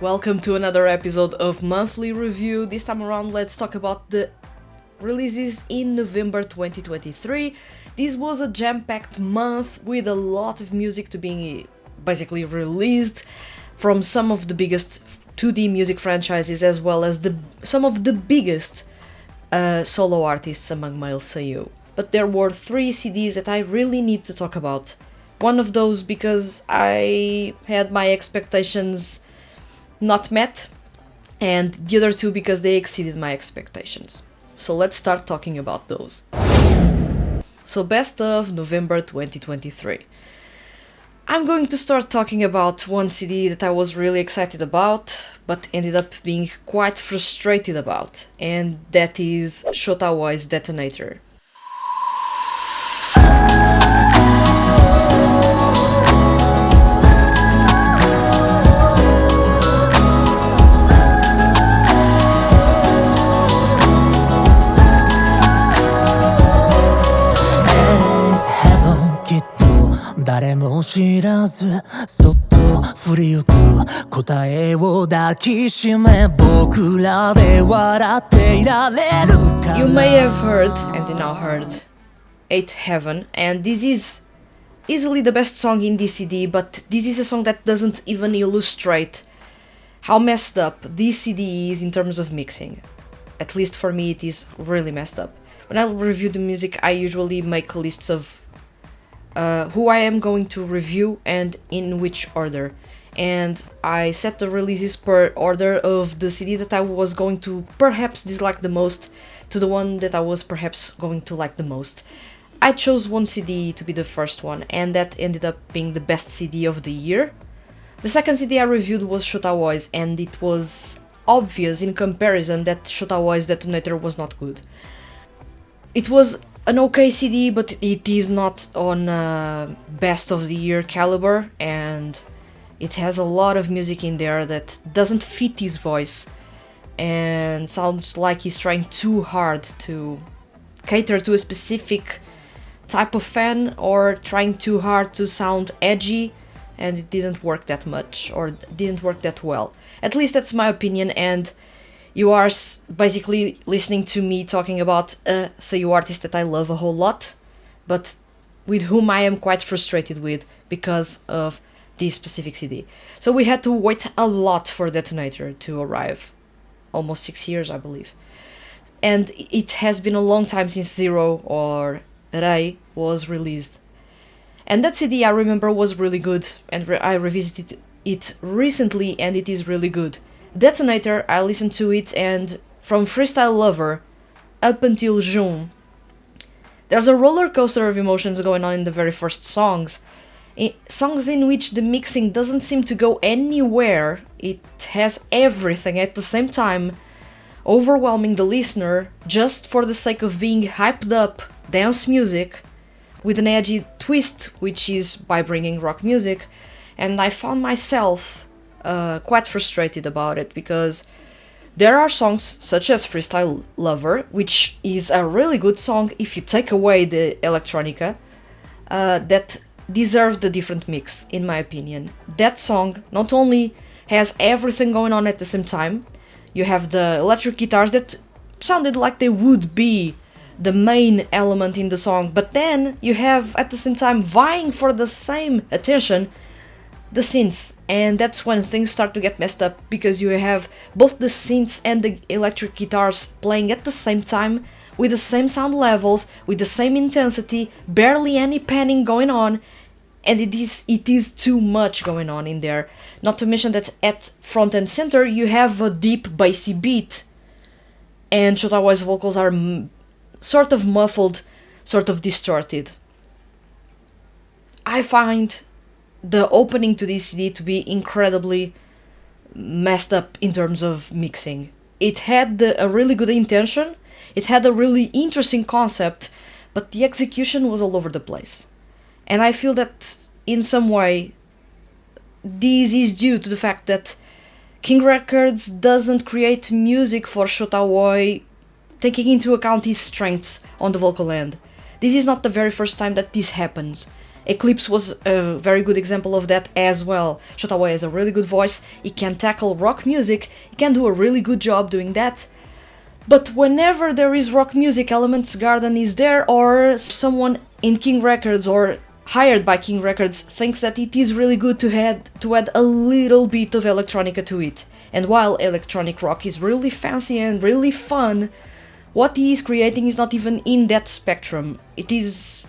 Welcome to another episode of Monthly Review. This time around, let's talk about the releases in November 2023. This was a jam-packed month with a lot of music to be basically released from some of the biggest 2D music franchises as well as some of the biggest solo artists among male seiyuu. But there were 3 CDs that I really need to talk about. One of those because I had my expectations not met, and the other 2 because they exceeded my expectations. So let's start talking about those. So best of November 2023. I'm going to start talking about one CD that I was really excited about, but ended up being quite frustrated about, and that is Shouta Aoi's Detonator. You may have heard, and you now heard, 8 Heaven, and this is easily the best song in this CD, but this is a song that doesn't even illustrate how messed up this CD is in terms of mixing. At least for me, it is really messed up. When I review the music, I usually make lists of who I am going to review and in which order. And I set the releases per order of the CD that I was going to perhaps dislike the most to the one that I was perhaps going to like the most. I chose one CD to be the first one, and that ended up being the best CD of the year. The second CD I reviewed was Shouta Aoi's, and it was obvious in comparison that Shouta Aoi's Detonator was not good. It was an okay CD, but it is not on best of the year caliber, and it has a lot of music in there that doesn't fit his voice and sounds like he's trying too hard to cater to a specific type of fan or trying too hard to sound edgy, and it didn't work that much or didn't work that well. At least that's my opinion, and you are basically listening to me talking about a seiyuu artist that I love a whole lot, but with whom I am quite frustrated with because of this specific CD. So we had to wait a lot for Detonator to arrive. Almost 6 years, I believe. And it has been a long time since Zero or Rei was released. And that CD, I remember, was really good, and I revisited it recently, and it is really good. Detonator, I listened to it, and from Freestyle Lover up until June, there's a roller coaster of emotions going on in the very first songs. Songs in which the mixing doesn't seem to go anywhere. It has everything at the same time, overwhelming the listener just for the sake of being hyped up dance music with an edgy twist, which is by bringing rock music. And I found myself quite frustrated about it, because there are songs such as Freestyle Lover, which is a really good song if you take away the electronica, that deserve the different mix, in my opinion. That song not only has everything going on at the same time, you have the electric guitars that sounded like they would be the main element in the song, but then you have at the same time vying for the same attention the synths, and that's when things start to get messed up, because you have both the synths and the electric guitars playing at the same time, with the same sound levels, with the same intensity, barely any panning going on, and it is too much going on in there. Not to mention that at front and center you have a deep bassy beat, and Shouta Aoi's vocals are sort of muffled, sort of distorted. I find the opening to this CD to be incredibly messed up in terms of mixing. It had a really good intention, it had a really interesting concept, but the execution was all over the place. And I feel that in some way this is due to the fact that King Records doesn't create music for Shouta Aoi taking into account his strengths on the vocal end. This is not the very first time that this happens. Eclipse was a very good example of that as well. Shouta Aoi has a really good voice, he can tackle rock music, he can do a really good job doing that. But whenever there is rock music, Elements Garden is there, or someone in King Records or hired by King Records thinks that it is really good to add a little bit of electronica to it. And while electronic rock is really fancy and really fun, what he is creating is not even in that spectrum. It is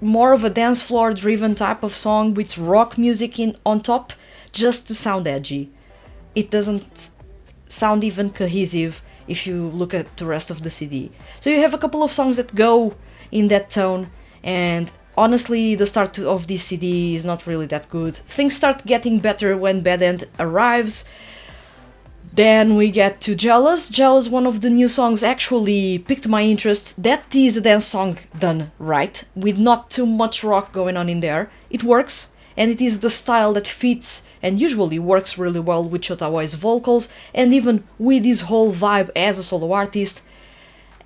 more of a dance floor driven type of song with rock music on top, just to sound edgy. It doesn't sound even cohesive if you look at the rest of the CD. So you have a couple of songs that go in that tone, and honestly the start of this CD is not really that good. Things start getting better when Bad End arrives. Then we get to Jealous. Jealous, one of the new songs, actually piqued my interest. That is a dance song done right, with not too much rock going on in there. It works, and it is the style that fits and usually works really well with Shouta Aoi's vocals, and even with his whole vibe as a solo artist.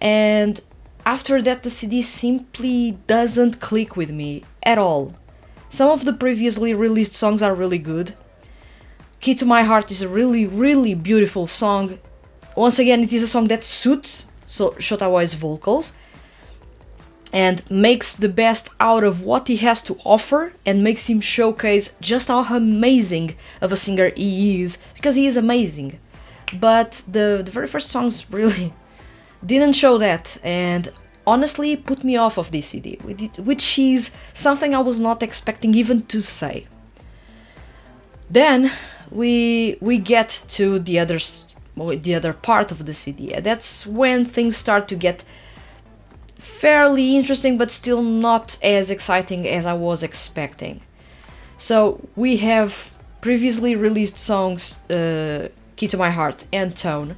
And after that, the CD simply doesn't click with me at all. Some of the previously released songs are really good. Key to My Heart is a really, really beautiful song. Once again, it is a song that suits Shouta Aoi's vocals and makes the best out of what he has to offer, and makes him showcase just how amazing of a singer he is, because he is amazing. But the very first songs really didn't show that, and honestly put me off of this CD, which is something I was not expecting even to say. Then we get to the other part of the CD, and that's when things start to get fairly interesting, but still not as exciting as I was expecting. So we have previously released songs, Key to My Heart and Tone,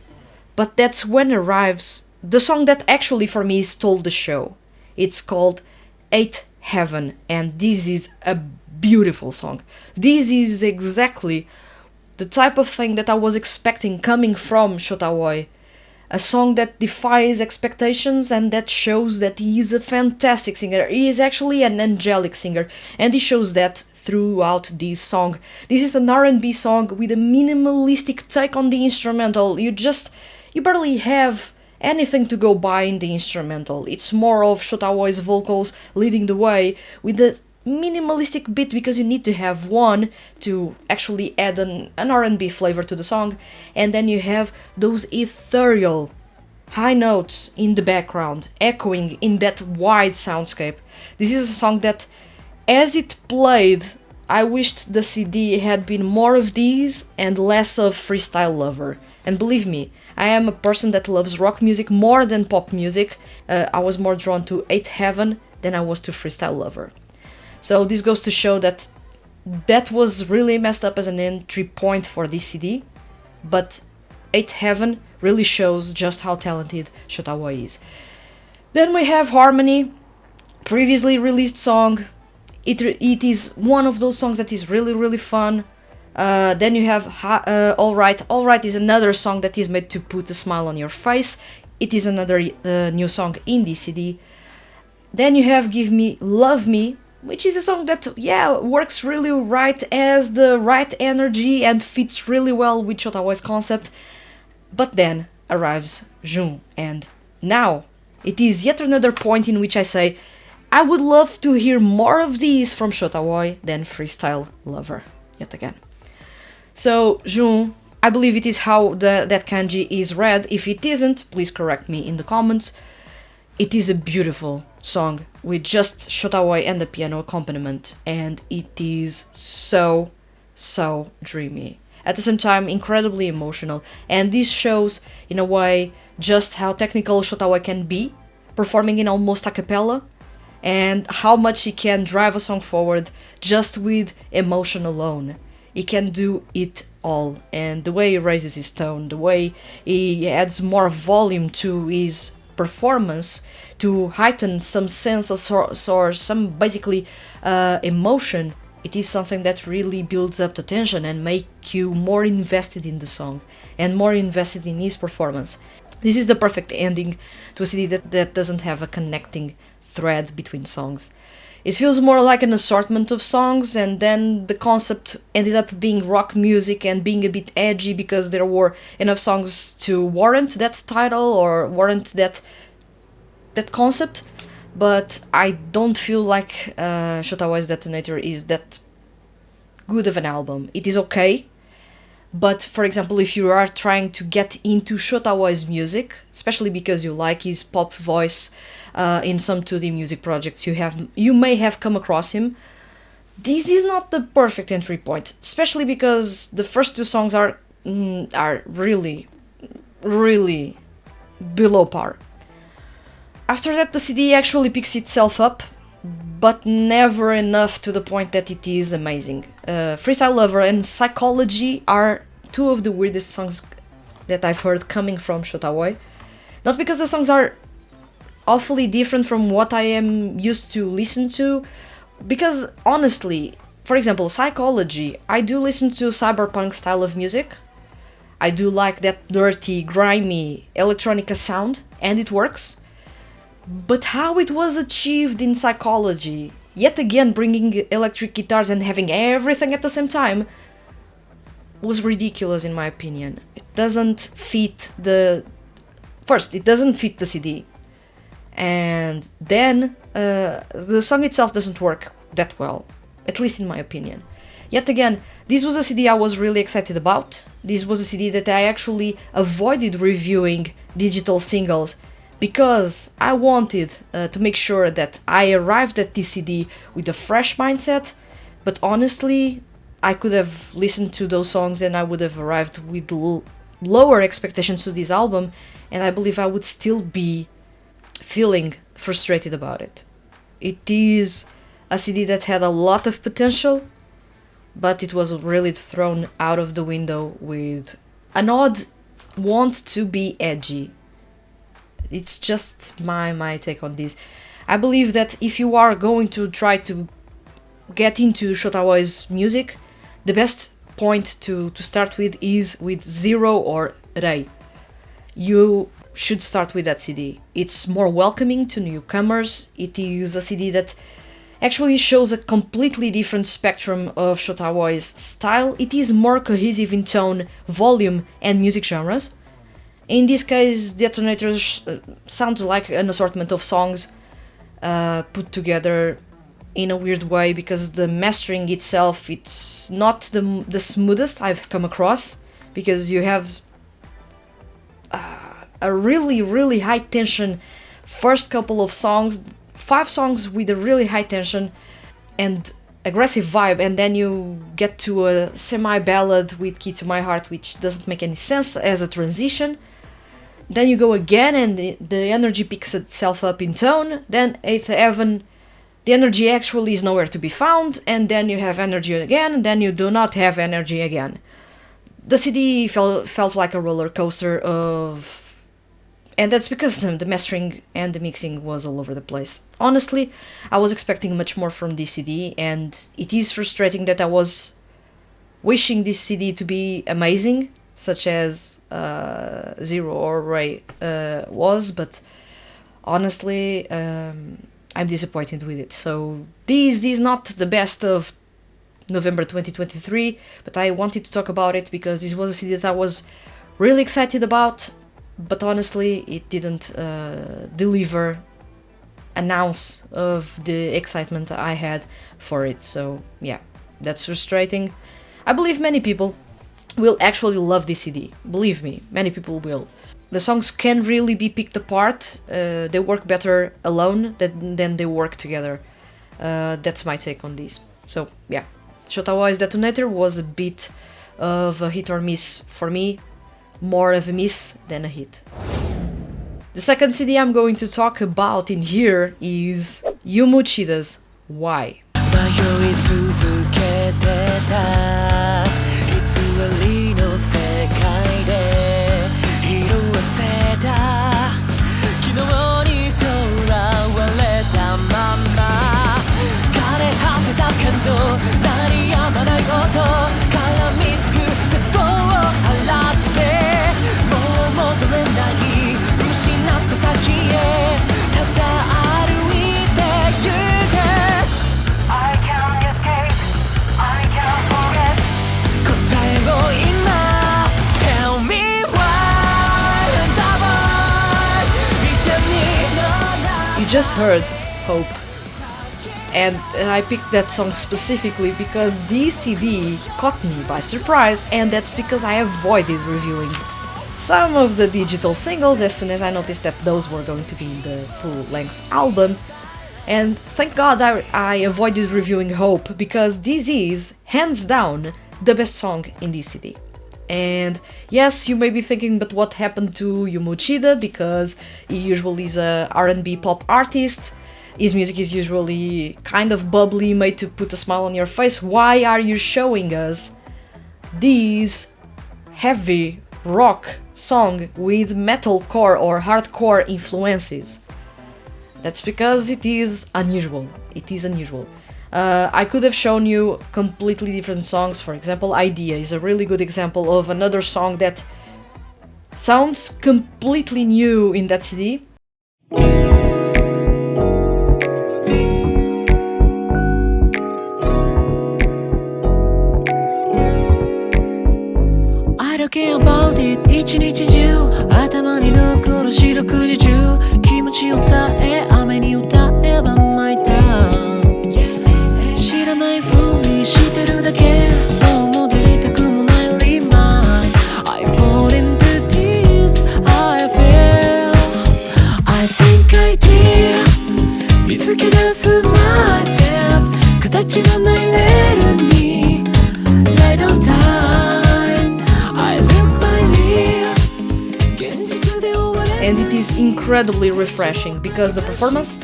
but that's when arrives the song that actually for me stole the show. It's called 8th Heaven, and this is a beautiful song. This is exactly the type of thing that I was expecting coming from Shouta Aoi. A song that defies expectations and that shows that he is a fantastic singer. He is actually an angelic singer, and he shows that throughout this song. This is an R&B song with a minimalistic take on the instrumental. You barely have anything to go by in the instrumental. It's more of Shouta Aoi's vocals leading the way with a minimalistic bit, because you need to have one to actually add an R&B flavor to the song, and then you have those ethereal high notes in the background echoing in that wide soundscape. This is a song that, as it played, I wished the CD had been more of these and less of Freestyle Lover. And believe me, I am a person that loves rock music more than pop music. I was more drawn to 8th Heaven than I was to Freestyle Lover. So this goes to show that was really messed up as an entry point for this CD, but 8th Heaven really shows just how talented Shouta Aoi is. Then we have Harmony, previously released song. It is one of those songs that is really, really fun. Then you have Alright. Alright is another song that is made to put a smile on your face. It is another new song in this CD. Then you have Give Me, Love Me, which is a song that, works really right, as the right energy and fits really well with Shouta Aoi's concept. But then arrives June, and now it is yet another point in which I say, I would love to hear more of these from Shouta Aoi than Freestyle Lover, yet again. So, June, I believe it is how that kanji is read. If it isn't, please correct me in the comments. It is a beautiful song with just Shouta Aoi and the piano accompaniment, and it is so dreamy. At the same time, incredibly emotional, and this shows, in a way, just how technical Shouta Aoi can be, performing in almost a cappella, and how much he can drive a song forward just with emotion alone. He can do it all, and the way he raises his tone, the way he adds more volume to his performance to heighten some sense or some basically emotion, it is something that really builds up the tension and make you more invested in the song and more invested in his performance. This is the perfect ending to a CD that doesn't have a connecting thread between songs. It feels more like an assortment of songs, and then the concept ended up being rock music and being a bit edgy because there were enough songs to warrant that title or warrant that concept. But I don't feel like Shouta Aoi's Detonator is that good of an album. It is okay, but for example, if you are trying to get into Shouta Aoi's music, especially because you like his pop voice in some 2D music projects you may have come across him, this is not the perfect entry point, especially because the first two songs are really, really below par. After that, the CD actually picks itself up, but never enough to the point that it is amazing. Freestyle Lover and Psychology are two of the weirdest songs that I've heard coming from Shouta Aoi. Not because the songs are awfully different from what I am used to listen to, because honestly, for example, Psychology, I do listen to cyberpunk style of music. I do like that dirty, grimy electronica sound, and it works. But how it was achieved in Psychology, yet again bringing electric guitars and having everything at the same time, was ridiculous in my opinion. It doesn't fit the... First, it doesn't fit the CD. And then, the song itself doesn't work that well, at least in my opinion. Yet again, this was a CD I was really excited about. This was a CD that I actually avoided reviewing digital singles because I wanted to make sure that I arrived at this CD with a fresh mindset, but honestly, I could have listened to those songs and I would have arrived with lower expectations to this album, and I believe I would still be feeling frustrated about it. It is a CD that had a lot of potential, but it was really thrown out of the window with an odd want to be edgy. It's just my take on this. I believe that if you are going to try to get into Shouta Aoi's music, the best point to start with is with Zero or Rei. You should start with that CD. It's more welcoming to newcomers. It is a CD that actually shows a completely different spectrum of Shouta Aoi's style. It is more cohesive in tone, volume, and music genres. In this case, Detonator sounds like an assortment of songs put together in a weird way, because the mastering itself, it's not the smoothest I've come across, because you have a really, really high tension first couple of songs, 5 songs with a really high tension and aggressive vibe, and then you get to a semi-ballad with Key to My Heart, which doesn't make any sense as a transition. Then you go again and the energy picks itself up in tone. Then Eighth Heaven, the energy actually is nowhere to be found, and then you have energy again, and then you do not have energy again. The CD felt like a roller coaster of... And that's because the mastering and the mixing was all over the place. Honestly, I was expecting much more from this CD, and it is frustrating that I was wishing this CD to be amazing, such as Zero or Rei was, but honestly, I'm disappointed with it. So this is not the best of November 2023, but I wanted to talk about it because this was a CD that I was really excited about, but honestly, it didn't deliver an ounce of the excitement I had for it. So yeah, that's frustrating. I believe many people will actually love this CD. Believe me, many people will. The songs can really be picked apart. They work better alone than they work together. That's my take on this. So yeah, Shouta Aoi's Detonator was a bit of a hit or miss for me. More of a miss than a hit. The second CD I'm going to talk about in here is Yuma Uchida's Why. りの世界で色あせた昨日にとらわれたまま枯れ果てた感情鳴り止まない音絡みつく絶望を払ってもう戻れない失った先へただ歩いて行け just heard Hope, and I picked that song specifically because this CD caught me by surprise, and that's because I avoided reviewing some of the digital singles as soon as I noticed that those were going to be in the full-length album. And thank God I avoided reviewing Hope, because this is, hands down, the best song in this CD. And yes, you may be thinking, but what happened to Yuma Uchida, because he usually is a R&B pop artist, his music is usually kind of bubbly, made to put a smile on your face. Why are you showing us this heavy rock song with metalcore or hardcore influences? That's because it is unusual. It is unusual. I could have shown you completely different songs. For example, Idea is a really good example of another song that sounds completely new in that CD. I don't care about it 一日中頭に残る四六時中気持ちよさえ雨に歌えば巻いた知らないふりしてるだけもう戻りたくもない Leave mine I fall into tears I feel I think I did 見つけ出す myself 形のないレールに Lay down time I look my real 現実で終われ And it is incredibly refreshing because the performance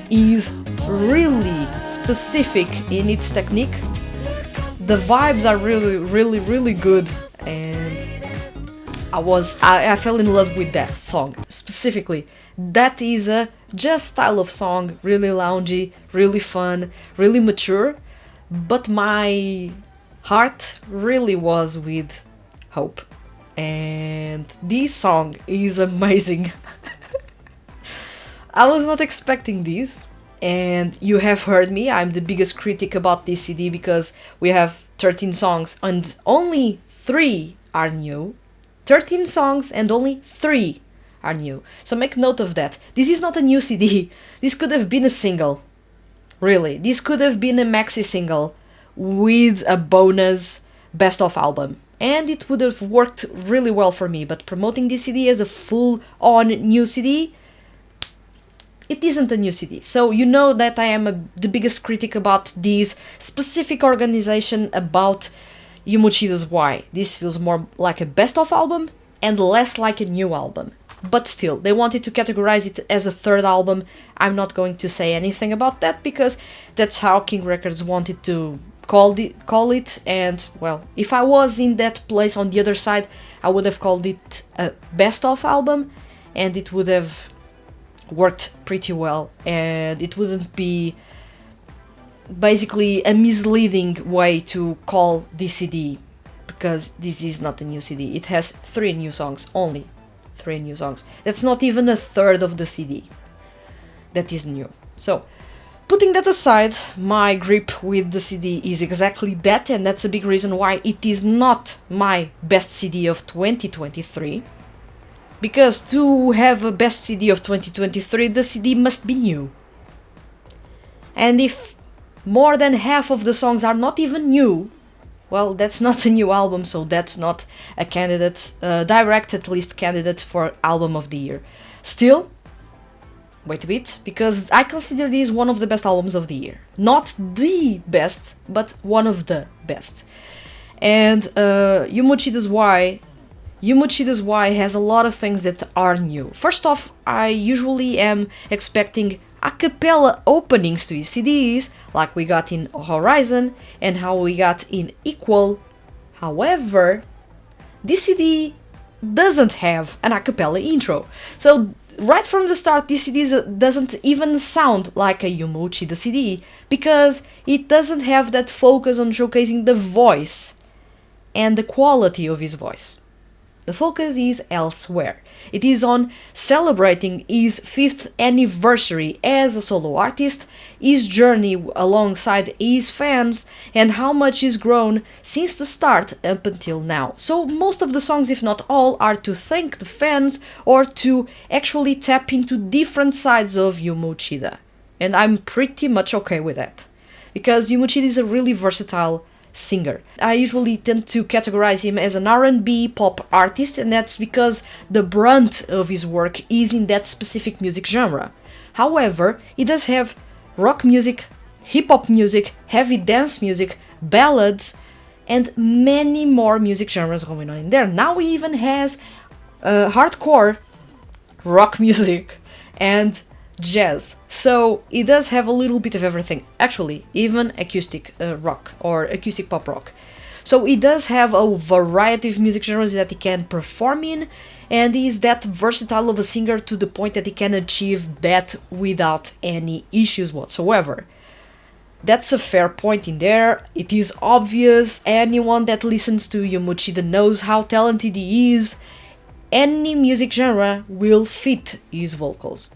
is really specific in its technique. The vibes are really good, and I fell in love with that song specifically. That is a just style of song, really loungy, really fun, really mature, but my heart really was with Hope. And this song is amazing. I was not expecting this, and you have heard me, I'm the biggest critic about this CD because we have 13 songs and only 3 are new. 13 songs and only 3 are new. So make note of that. This is not a new CD. This could have been a single. Really, this could have been a maxi single with a bonus best of album. And it would have worked really well for me, but promoting this CD as a full-on new CD, it isn't a new CD. So you know that I am the biggest critic about this specific organization about Yuma Uchida's Why. This feels more like a best-of album and less like a new album. But still, they wanted to categorize it as a third album. I'm not going to say anything about that because that's how King Records wanted to call it, and well, if I was in that place on the other side, I would have called it a best-of album, and it would have worked pretty well, and it wouldn't be basically a misleading way to call this CD, because this is not a new CD. It has 3 new songs, only 3 new songs. That's not even a third of the CD that is new. So putting that aside, my grip with the CD is exactly that, and that's a big reason why it is not my best CD of 2023. Because to have a best CD of 2023, the CD must be new. And if more than half of the songs are not even new, well, that's not a new album, so that's not a candidate, direct at least candidate for Album of the Year. Still, wait a bit, because I consider this one of the best albums of the year. Not the best, but one of the best. And Yuma Uchida's Why has a lot of things that are new. First off, I usually am expecting a cappella openings to his CDs, like we got in Horizon and how we got in Equal. However, this CD doesn't have an a cappella intro. So right from the start, this CD doesn't even sound like a Yuma Uchida CD, because it doesn't have that focus on showcasing the voice and the quality of his voice. The focus is elsewhere. It is on celebrating his 5th anniversary as a solo artist, his journey alongside his fans, and how much he's grown since the start up until now. So most of the songs, if not all, are to thank the fans or to actually tap into different sides of Yuma Uchida. And I'm pretty much okay with that. Because Yuma Uchida is a really versatile singer. I usually tend to categorize him as an R&B pop artist, and that's because the brunt of his work is in that specific music genre. However, he does have rock music, hip-hop music, heavy dance music, ballads, and many more music genres going on in there. Now he even has hardcore rock music and jazz. So it does have a little bit of everything. Actually, even acoustic rock or acoustic pop rock. So it does have a variety of music genres that he can perform in, and he is that versatile of a singer to the point that he can achieve that without any issues whatsoever. That's a fair point in there. It is obvious. Anyone that listens to Yuma Uchida knows how talented he is. Any music genre will fit his vocals.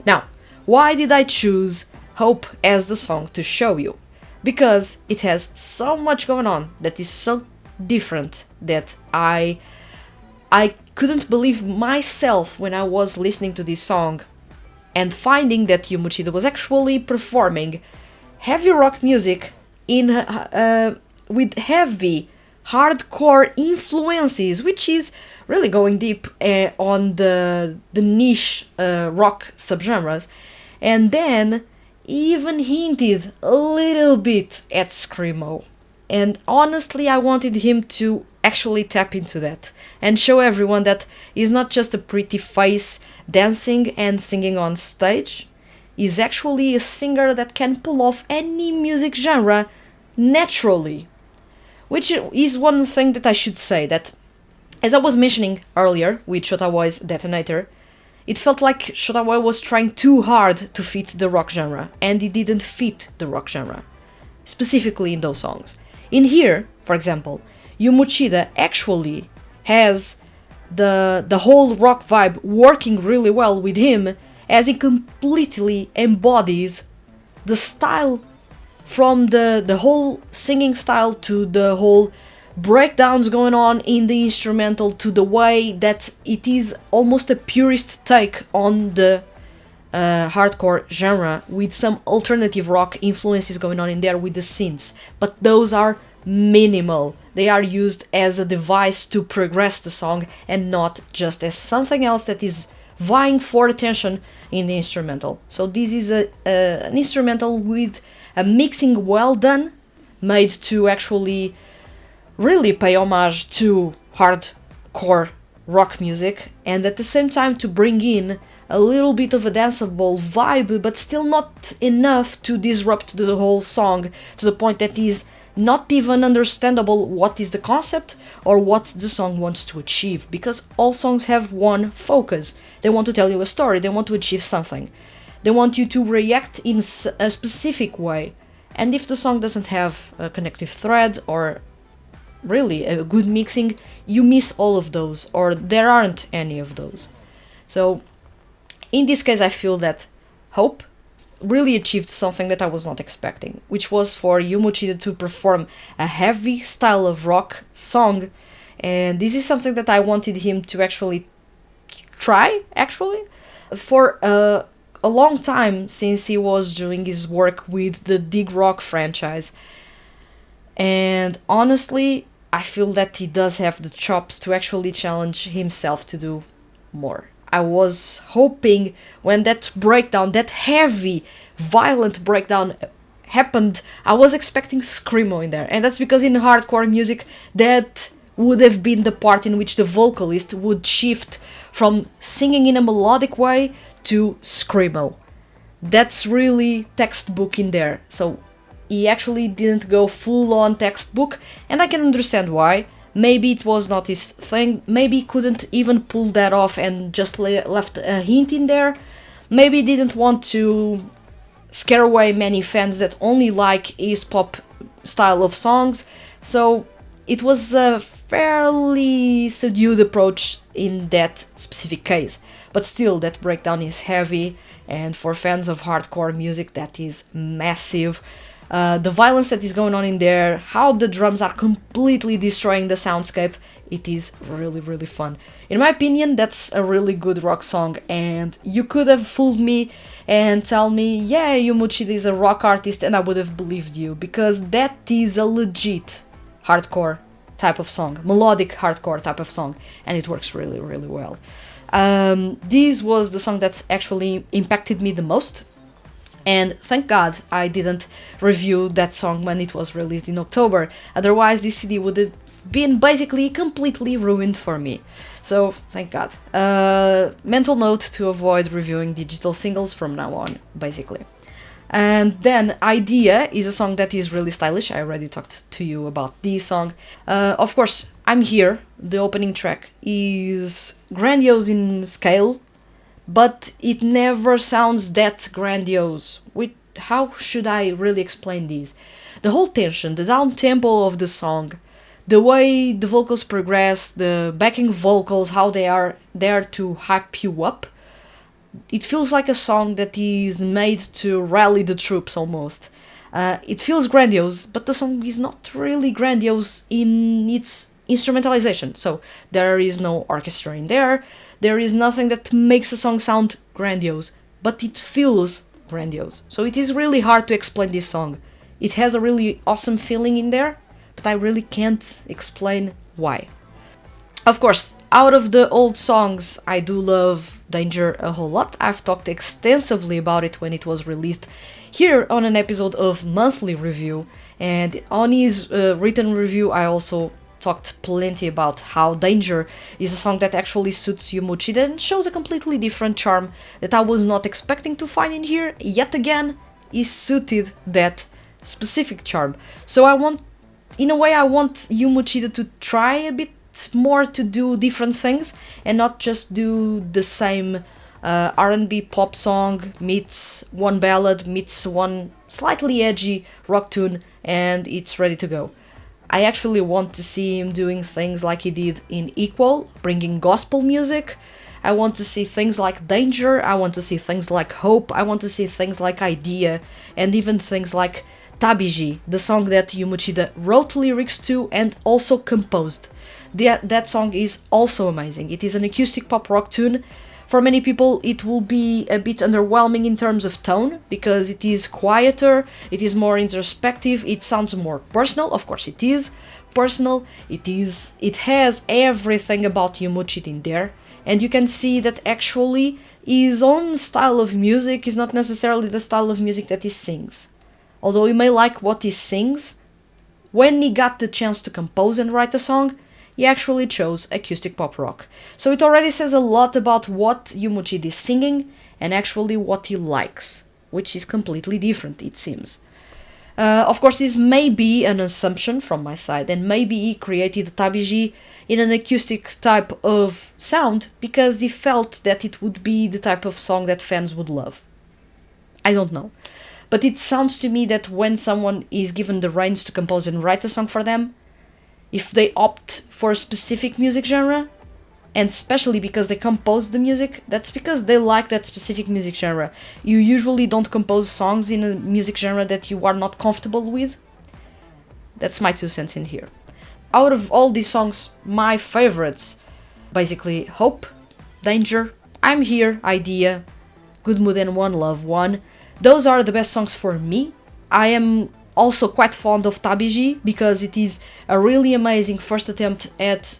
Now, why did I choose Hope as the song to show you? Because it has so much going on that is so different that I couldn't believe myself when I was listening to this song and finding that Yuma Uchida was actually performing heavy rock music in with heavy hardcore influences, which is really going deep on the niche rock subgenres, and then even hinted a little bit at screamo. And honestly, I wanted him to actually tap into that and show everyone that he's not just a pretty face dancing and singing on stage. He's actually a singer that can pull off any music genre naturally. Which is one thing that I should say, that as I was mentioning earlier with Shouta Aoi's Detonator, it felt like Shouta Aoi was trying too hard to fit the rock genre, and it didn't fit the rock genre, specifically in those songs. In here, for example, Yuma Uchida actually has the whole rock vibe working really well with him, as he completely embodies the style, from the whole singing style to the whole breakdowns going on in the instrumental, to the way that it is almost a purist take on the hardcore genre, with some alternative rock influences going on in there with the synths. But those are minimal. They are used as a device to progress the song and not just as something else that is vying for attention in the instrumental. So this is an instrumental with a mixing well done, made to actually really pay homage to hardcore rock music, and at the same time to bring in a little bit of a danceable vibe, but still not enough to disrupt the whole song to the point that is not even understandable what is the concept or what the song wants to achieve, because all songs have one focus. They want to tell you a story, they want to achieve something. They want you to react in a specific way. And if the song doesn't have a connective thread or really a good mixing, you miss all of those, or there aren't any of those. So in this case, I feel that Hope really achieved something that I was not expecting, which was for Yuma Uchida to perform a heavy style of rock song. And this is something that I wanted him to actually try, for a long time, since he was doing his work with the Dig Rock franchise. And honestly, I feel that he does have the chops to actually challenge himself to do more. I was hoping when that breakdown, that heavy, violent breakdown happened, I was expecting screamo in there. And that's because in hardcore music, that would have been the part in which the vocalist would shift from singing in a melodic way to screamo. That's really textbook in there. So he actually didn't go full on textbook, and I can understand why. Maybe it was not his thing, maybe he couldn't even pull that off and just left a hint in there. Maybe he didn't want to scare away many fans that only like his pop style of songs. So it was a fairly subdued approach in that specific case. But still, that breakdown is heavy, and for fans of hardcore music, that is massive. The violence that is going on in there, how the drums are completely destroying the soundscape, it is really, really fun. In my opinion, that's a really good rock song, and you could have fooled me and tell me, yeah, Yuma Uchida is a rock artist, and I would have believed you, because that is a legit hardcore type of song, melodic hardcore type of song, and it works really, really well. This was the song that actually impacted me the most, and thank God I didn't review that song when it was released in October, otherwise this CD would have been basically completely ruined for me. So, thank God. Mental note to avoid reviewing digital singles from now on, basically. And then Idea is a song that is really stylish. I already talked to you about this song. Of course, I'm Here, the opening track, is grandiose in scale, but it never sounds that grandiose. How should I really explain this? The whole tension, the down tempo of the song, the way the vocals progress, the backing vocals, how they are there to hype you up, it feels like a song that is made to rally the troops almost. It feels grandiose, but the song is not really grandiose in its instrumentalization. So there is no orchestra in there, there is nothing that makes a song sound grandiose, but it feels grandiose. So it is really hard to explain this song. It has a really awesome feeling in there, but I really can't explain why. Of course, out of the old songs, I do love Danger a whole lot. I've talked extensively about it when it was released here on an episode of Monthly Review, and on his written review I also talked plenty about how Danger is a song that actually suits Yuma Uchida and shows a completely different charm that I was not expecting to find in here. Yet again, he suited that specific charm. So I want Yuma Uchida to try a bit more to do different things and not just do the same R&B pop song meets one ballad meets one slightly edgy rock tune and it's ready to go. I actually want to see him doing things like he did in Equal, bringing gospel music. I want to see things like Danger, I want to see things like Hope, I want to see things like Idea, and even things like Tabiji, the song that Yuma Uchida wrote lyrics to and also composed. That song is also amazing. It is an acoustic pop rock tune. For many people it will be a bit underwhelming in terms of tone, because it is quieter, it is more introspective, it sounds more personal. Of course it is personal, it has everything about Yuma Uchida in there, and you can see that actually his own style of music is not necessarily the style of music that he sings. Although you may like what he sings, when he got the chance to compose and write a song, he actually chose acoustic pop rock. So it already says a lot about what Yuma Uchida is singing and actually what he likes, which is completely different, it seems. Of course, this may be an assumption from my side, and maybe he created Tabiji in an acoustic type of sound because he felt that it would be the type of song that fans would love. I don't know. But it sounds to me that when someone is given the reins to compose and write a song for them, if they opt for a specific music genre, and especially because they compose the music, that's because they like that specific music genre. You usually don't compose songs in a music genre that you are not comfortable with. That's my 2 cents in here. Out of all these songs, my favorites, basically Hope, Danger, I'm Here, Idea, Good Mood and One Love One. Those are the best songs for me. I am also quite fond of Tabiji because it is a really amazing first attempt at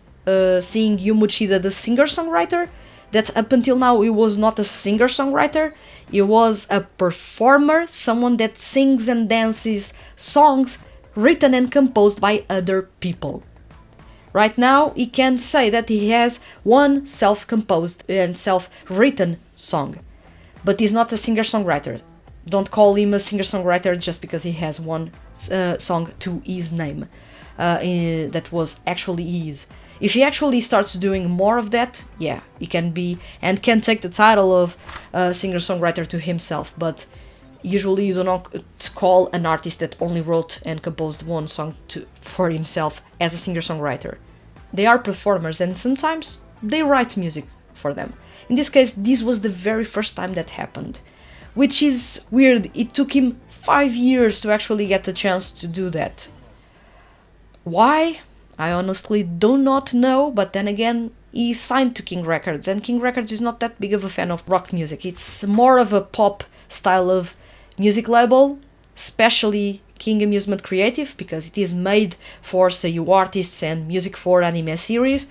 seeing Yuma Uchida the singer-songwriter, that up until now he was not a singer-songwriter, he was a performer, someone that sings and dances songs written and composed by other people. Right now he can say that he has one self-composed and self-written song, but he's not a singer-songwriter. Don't call him a singer-songwriter just because he has one song to his name that was actually his. If he actually starts doing more of that, yeah, he can be and can take the title of singer-songwriter to himself, but usually you do not call an artist that only wrote and composed one song for himself as a singer-songwriter. they are performers, and sometimes they write music for them. In this case, this was the very first time that happened, which is weird. It took him 5 years to actually get the chance to do that. Why? I honestly do not know, but then again, he signed to King Records, and King Records is not that big of a fan of rock music. It's more of a pop style of music label, especially King Amusement Creative, because it is made for seiyuu artists and music for anime series.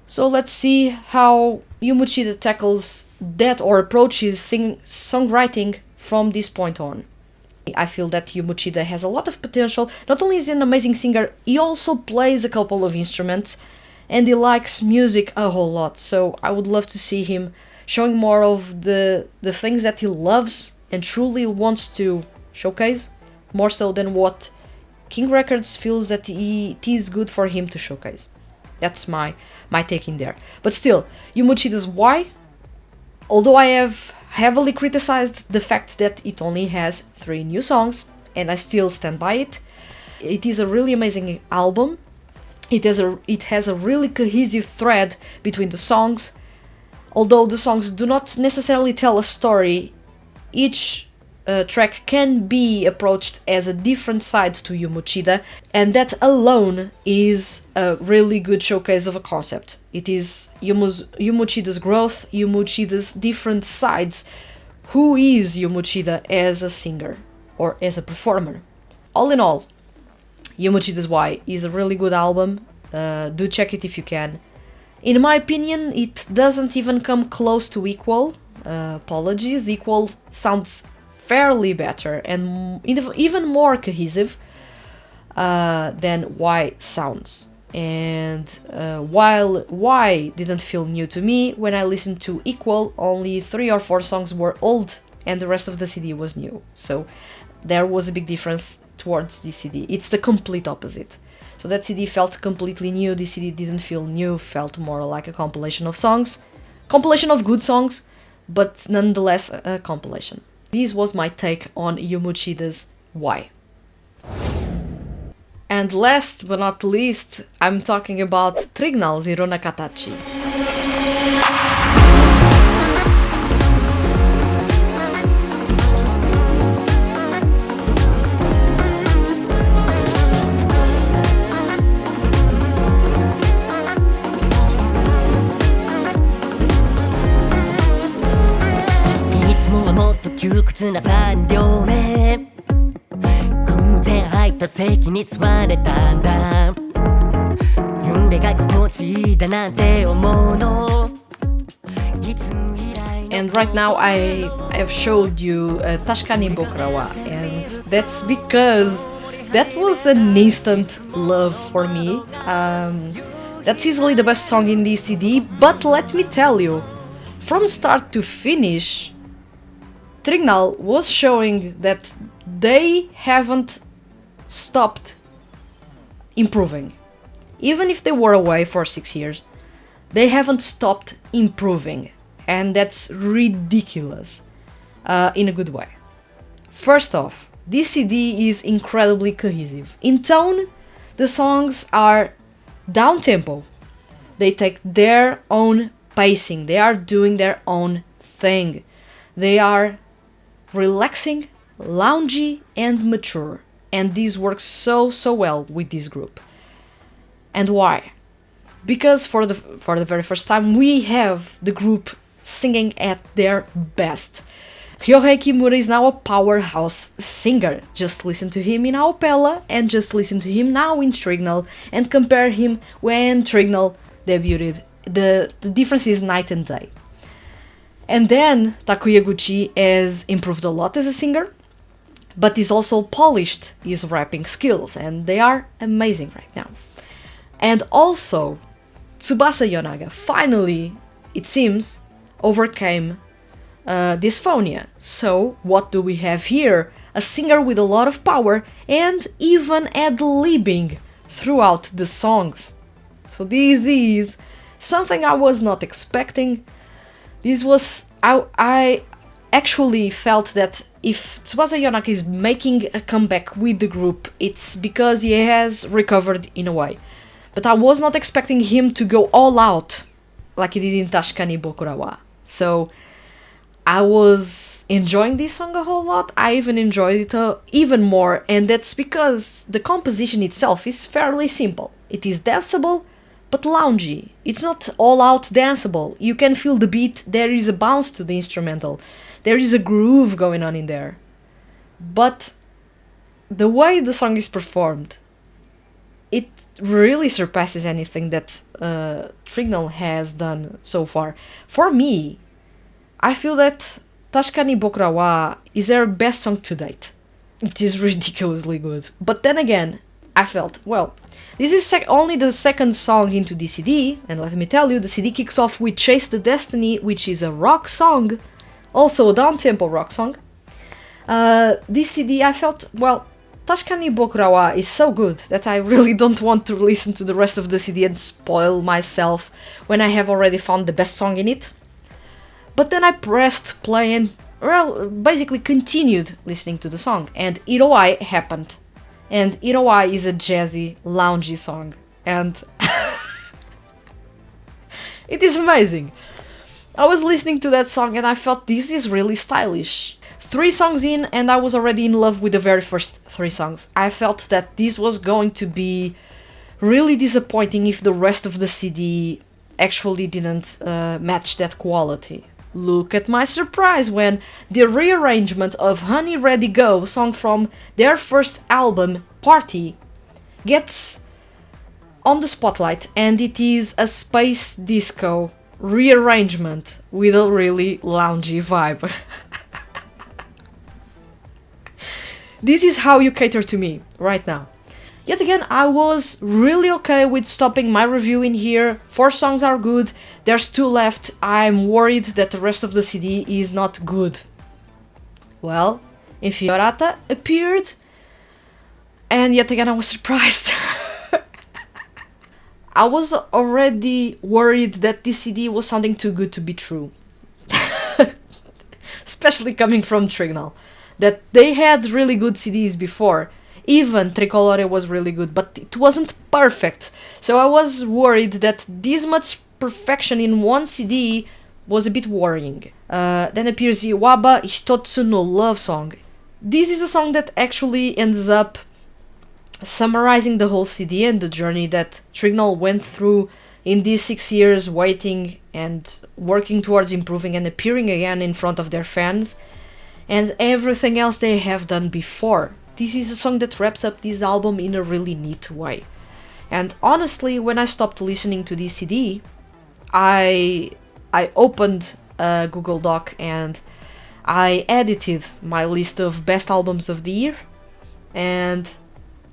So let's see how Yuma Uchida tackles that or approaches songwriting from this point on. I feel that Yuma Uchida has a lot of potential. Not only is he an amazing singer, he also plays a couple of instruments and he likes music a whole lot. So I would love to see him showing more of the things that he loves and truly wants to showcase, more so than what King Records feels that it is good for him to showcase. That's my take in there. But still, Yuma Uchida's Why, although I have heavily criticized the fact that it only has 3 new songs, and I still stand by it, it is a really amazing album. It has a really cohesive thread between the songs. Although the songs do not necessarily tell a story, each track can be approached as a different side to Yuma Uchida, and that alone is a really good showcase of a concept. It is Yuma Uchida's growth, Yuma Uchida's different sides. Who is Yuma Uchida as a singer or as a performer? All in all, Yuma Uchida's Why is a really good album. Do check it if you can. In my opinion, it doesn't even come close to Equal. Apologies, Equal sounds fairly better and even more cohesive than Why sounds. And while Why didn't feel new to me, when I listened to Equal, only 3 or 4 songs were old and the rest of the CD was new. So there was a big difference towards this CD. It's the complete opposite. So that CD felt completely new, this CD didn't feel new, felt more like a compilation of songs. Compilation of good songs, but nonetheless a compilation. This was my take on Yuma Uchida's Why. And last but not least, I'm talking about Trignal's Ironna Katachi. And right now I have showed you Tashkani Bokrawa, and that's because that was an instant love for me. That's easily the best song in this CD, but let me tell you, from start to finish, Trignal was showing that they haven't stopped improving. Even if they were away for 6 years, they haven't stopped improving. And that's ridiculous, in a good way. First off, this CD is incredibly cohesive. In tone, the songs are down-tempo. They take their own pacing, they are doing their own thing. They are relaxing, loungy, and mature. And this works so well with this group. And why? Because for the very first time we have the group singing at their best. Ryohei Kimura is now a powerhouse singer. Just listen to him in Aopella and just listen to him now in Trignal and compare him when Trignal debuted. The difference is night and day. And then Takuya Guchi has improved a lot as a singer, but he's also polished his rapping skills, and they are amazing right now. And also, Tsubasa Yonaga finally, it seems, overcame dysphonia. So what do we have here? A singer with a lot of power and even ad-libbing throughout the songs. So this is something I was not expecting. This was... I actually felt that if Tsubasa Yonaga is making a comeback with the group, it's because he has recovered in a way. but I was not expecting him to go all out like he did in Tashikani Bokurawa. So I was enjoying this song a whole lot. I even enjoyed it even more, and that's because the composition itself is fairly simple. It is danceable, but loungy. It's not all out danceable. You can feel the beat, there is a bounce to the instrumental, there is a groove going on in there. But the way the song is performed, it really surpasses anything that Trignal has done so far. For me, I feel that Tashikani Bokurawa is their best song to date. It is ridiculously good. But then again, I felt, well, this is only the second song into the CD, and let me tell you, the CD kicks off with Chase the Destiny, which is a rock song, also a down-tempo rock song. This CD, I felt, well, Tashikani Bokurawa is so good that I really don't want to listen to the rest of the CD and spoil myself when I have already found the best song in it. But then I pressed play and, well, basically continued listening to the song, and Iroi happened. And Iroi is a jazzy, loungy song, and it is amazing. I was listening to that song and I felt this is really stylish. 3 songs in and I was already in love with the very first 3 songs. I felt that this was going to be really disappointing if the rest of the CD actually didn't match that quality. Look at my surprise when the rearrangement of Honey Ready Go, song from their first album, Party, gets on the spotlight, and it is a space disco rearrangement with a really loungy vibe. This is how you cater to me right now. Yet again, I was really okay with stopping my review in here. 4 songs are good, there's 2 left. I'm worried that the rest of the CD is not good. Well, Infiorata appeared, and yet again I was surprised. I was already worried that this CD was sounding too good to be true. Especially coming from Trignal. That they had really good CDs before. Even Tricolore was really good, but it wasn't perfect. So I was worried that this much perfection in one CD was a bit worrying. Then appears Iwaba Hitotsu no Love Song. This is a song that actually ends up summarizing the whole CD and the journey that Trignal went through in these 6 years, waiting and working towards improving and appearing again in front of their fans, and everything else they have done before. This is a song that wraps up this album in a really neat way. And honestly, when I stopped listening to this CD, I opened a Google Doc and I edited my list of best albums of the year, and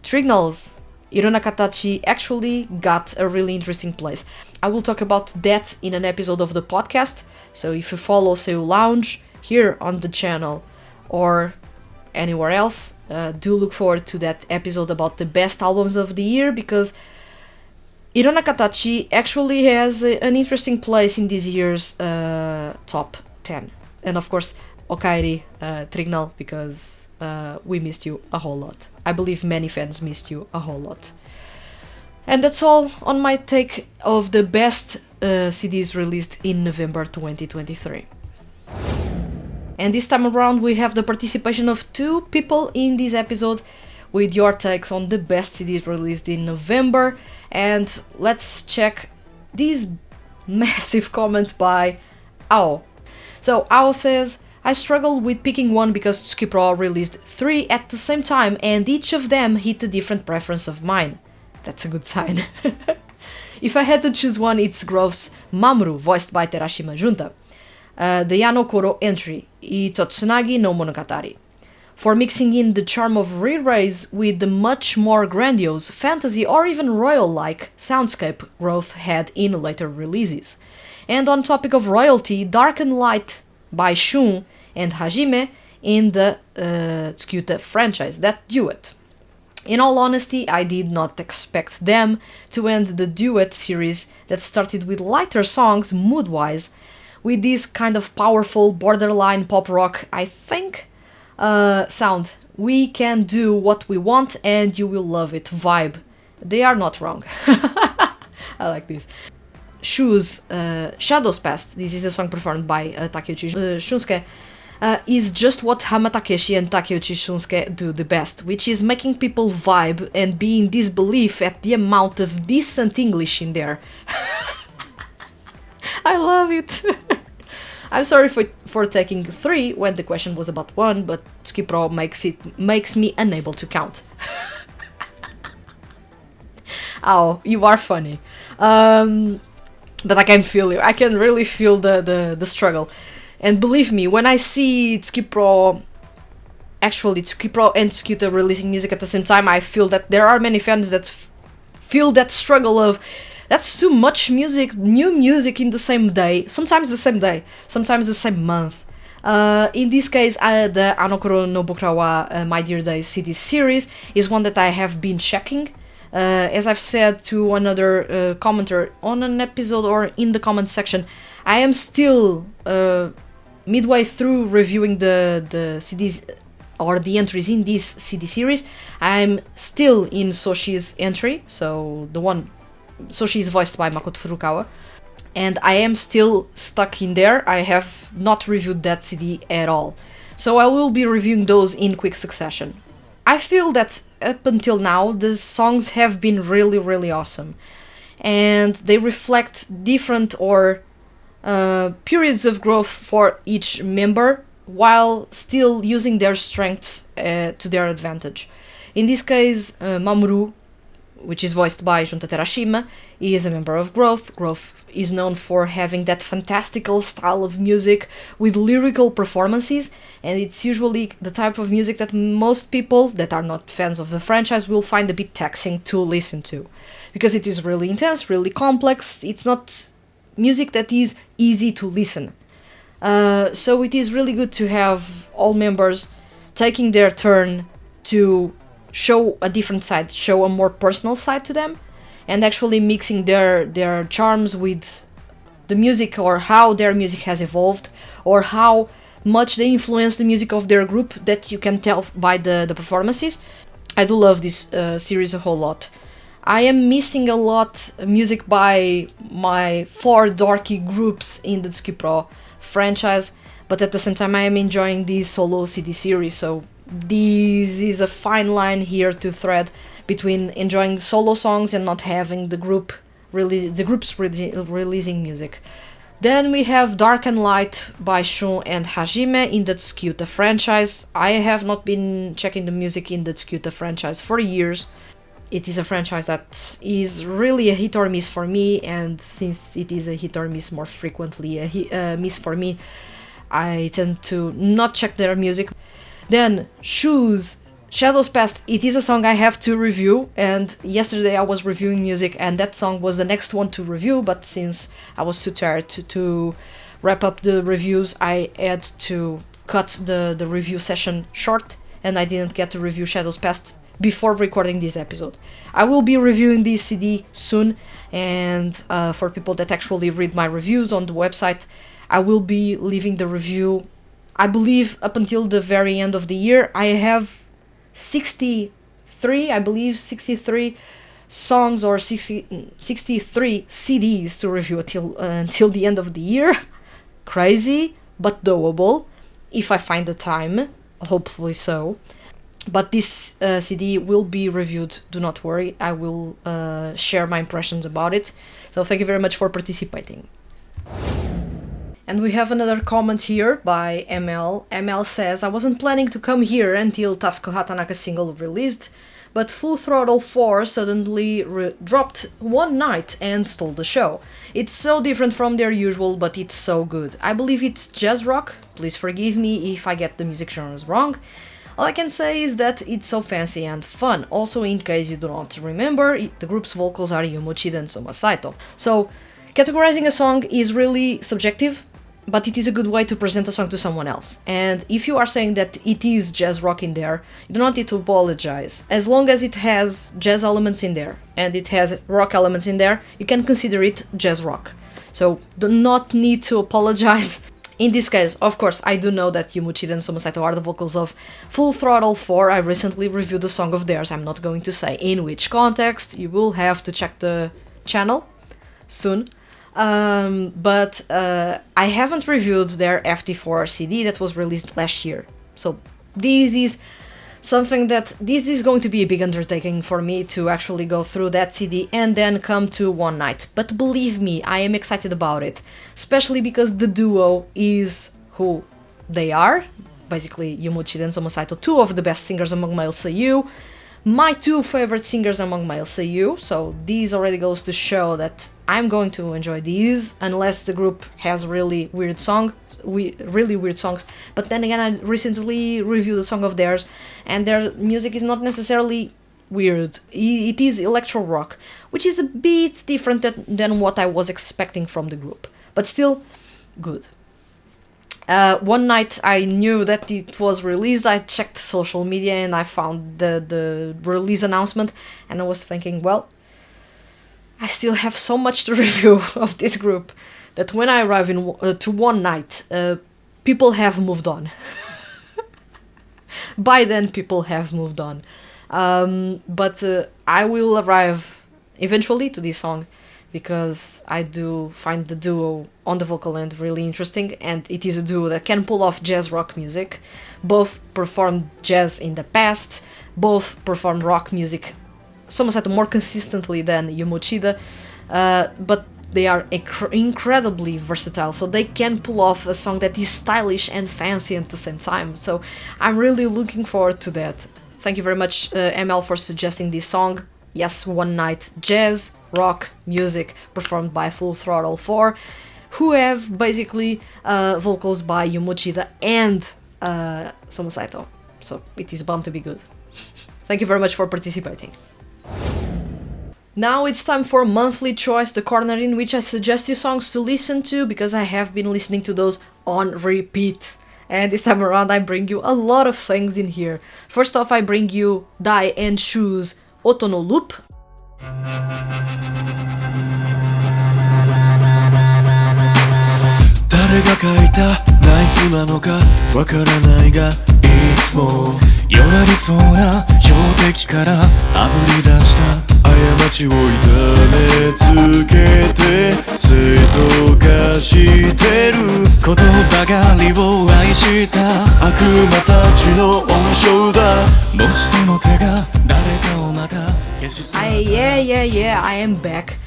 Trignal's Ironna Katachi actually got a really interesting place. I will talk about that in an episode of the podcast, so if you follow Seiyuu Lounge here on the channel or anywhere else, do look forward to that episode about the best albums of the year, because Ironna Katachi actually has an interesting place in this year's top 10. And of course, Okaeri, Trignal, because we missed you a whole lot. I believe many fans missed you a whole lot. And that's all on my take of the best CDs released in November 2023. And this time around we have the participation of 2 people in this episode with your takes on the best CDs released in November. And let's check this massive comment by Ao. So Ao says, I struggled with picking one because Tsuki Pro released 3 at the same time and each of them hit a different preference of mine. That's a good sign. If I had to choose one, it's Grove's Mamoru, voiced by Terashima Junta. The Yano Koro entry, I Totsunagi no Monogatari, for mixing in the charm of re-raise with the much more grandiose, fantasy or even royal-like soundscape Grove had in later releases. And on topic of royalty, Dark and Light by Shun and Hajime in the Tsukita franchise, that duet. In all honesty, I did not expect them to end the duet series that started with lighter songs mood-wise, with this kind of powerful borderline pop rock, I think, sound. We can do what we want and you will love it vibe They are not wrong. I like this. Shu's Shadows Past, this is a song performed by Takeuchi Shunsuke, is just what Hama Takeshi and Takeuchi Shunsuke do the best, which is making people vibe and be in disbelief at the amount of decent English in there. I love it. I'm sorry for taking 3 when the question was about 1, but Skip Pro makes me unable to count. Oh, you are funny. But I can feel you. I can really feel the struggle. And believe me, when I see Skip Pro, actually Skip Pro and Scooter releasing music at the same time, I feel that there are many fans that feel that struggle of, that's too much music, new music in the same day, sometimes the same day, sometimes the same month. In this case, the Anokoro no Bokura wa My Dear Day CD series is one that I have been checking. As I've said to another commenter on an episode or in the comment section, I am still midway through reviewing the CDs or the entries in this CD series. I'm still in Soshi's entry, so the one Soshi is voiced by Makoto Furukawa, and I am still stuck in there. I have not reviewed that CD at all, so I will be reviewing those in quick succession. I feel that up until now the songs have been really awesome, and they reflect different or periods of growth for each member while still using their strengths to their advantage. In this case, Mamoru, which is voiced by Junta Terashima, is a member of Growth. Growth is known for having that fantastical style of music with lyrical performances, and it's usually the type of music that most people that are not fans of the franchise will find a bit taxing to listen to, because it is really intense, really complex. It's not music that is easy to listen. So it is really good to have all members taking their turn to show a different side, show a more personal side to them, and actually mixing their charms with the music, or how their music has evolved, or how much they influence the music of their group, that you can tell by the performances. I do love this series a whole lot. I am missing a lot music by my 4 dorky groups in the Tsuki Pro franchise, but at the same time I am enjoying this solo CD series, so this is a fine line here to thread between enjoying solo songs and not having the groups releasing music. Then we have Dark and Light by Shun and Hajime in the Tsukyuta franchise. I have not been checking the music in the Tsukyuta franchise for years. It is a franchise that is really a hit or miss for me, and since it is a hit or miss more frequently a miss for me, I tend to not check their music. Then Shu's Shadows Past, it is a song I have to review, and yesterday I was reviewing music and that song was the next one to review, but since I was too tired to wrap up the reviews, I had to cut the review session short, and I didn't get to review Shadows Past before recording this episode. I will be reviewing this CD soon, and for people that actually read my reviews on the website, I will be leaving the review, I believe, up until the very end of the year. I have 63 songs or 63 CDs to review until the end of the year. Crazy, but doable, if I find the time, hopefully so. But this CD will be reviewed, do not worry. I will share my impressions about it. So thank you very much for participating. And we have another comment here by ML. ML says, I wasn't planning to come here until Tasuku Hatanaka's single released, but Full Throttle 4 suddenly dropped one night and stole the show. It's so different from their usual, but it's so good. I believe it's jazz rock. Please forgive me if I get the music genres wrong. All I can say is that it's so fancy and fun. Also, in case you do not remember, the group's vocals are Yuma Uchida and Soma Saito. So, categorizing a song is really subjective, but it is a good way to present a song to someone else. And if you are saying that it is jazz rock in there, you do not need to apologize. As long as it has jazz elements in there, and it has rock elements in there, you can consider it jazz rock. So, do not need to apologize. In this case, of course, I do know that Yuma Uchida and Soma Saito are the vocals of Full Throttle 4. I recently reviewed a song of theirs. I'm not going to say in which context. You will have to check the channel soon. But I haven't reviewed their FT4 CD that was released last year. So this is something that this is going to be a big undertaking for me to actually go through that CD and then come to One Night. But believe me, I am excited about it, especially because the duo is who they are. Basically, Yuma Uchida and Soma Saito, two of the best singers among male seiyuu, my two favorite singers among male seiyuu. So this already goes to show that I'm going to enjoy these, unless the group has really weird songs. But then again, I recently reviewed a song of theirs, and their music is not necessarily weird. It is electro rock, which is a bit different than what I was expecting from the group, but still good. One night I knew that it was released. I checked social media and I found the release announcement, and I was thinking, well, I still have so much to review of this group that when I arrive to One Night, people have moved on. By then, people have moved on. But I will arrive eventually to this song, because I do find the duo on the vocal end really interesting, and it is a duo that can pull off jazz rock music. Both performed jazz in the past, both performed rock music Soma Saito more consistently than Yuma Uchida, but they are incredibly versatile, so they can pull off a song that is stylish and fancy at the same time. So I'm really looking forward to that. Thank you very much, ML, for suggesting this song. Yes, One Night jazz, rock music performed by Full Throttle 4, who have basically vocals by Yuma Uchida and Soma Saito. So it is bound to be good. Thank you very much for participating. Now it's time for Monthly Choice, the corner in which I suggest you songs to listen to, because I have been listening to those on repeat. And this time around I bring you a lot of things in here. First off, I bring you Dai Shu's Oto no Loop. 誰が書いたナイフなのかわからないがいつも弱りそうな標的からあぶり出した過ちを痛めつけて正当化してることばかりを愛した悪魔たちの温床だもしその手が誰かをまた消し去った Yeah, I am back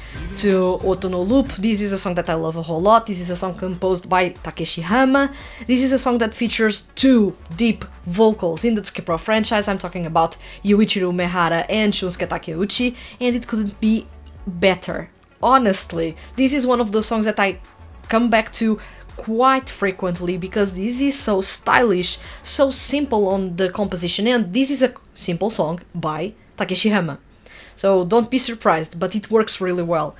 to Oto no Loop. This is a song that I love a whole lot. This is a song composed by Takeshi Hama. This is a song that features two deep vocals in the Tsukipro franchise. I'm talking about Yuichiro Mehara and Shunsuke Takeuchi, and it couldn't be better. Honestly, this is one of those songs that I come back to quite frequently, because this is so stylish, so simple on the composition, and this is a simple song by Takeshi Hama. So don't be surprised, but it works really well.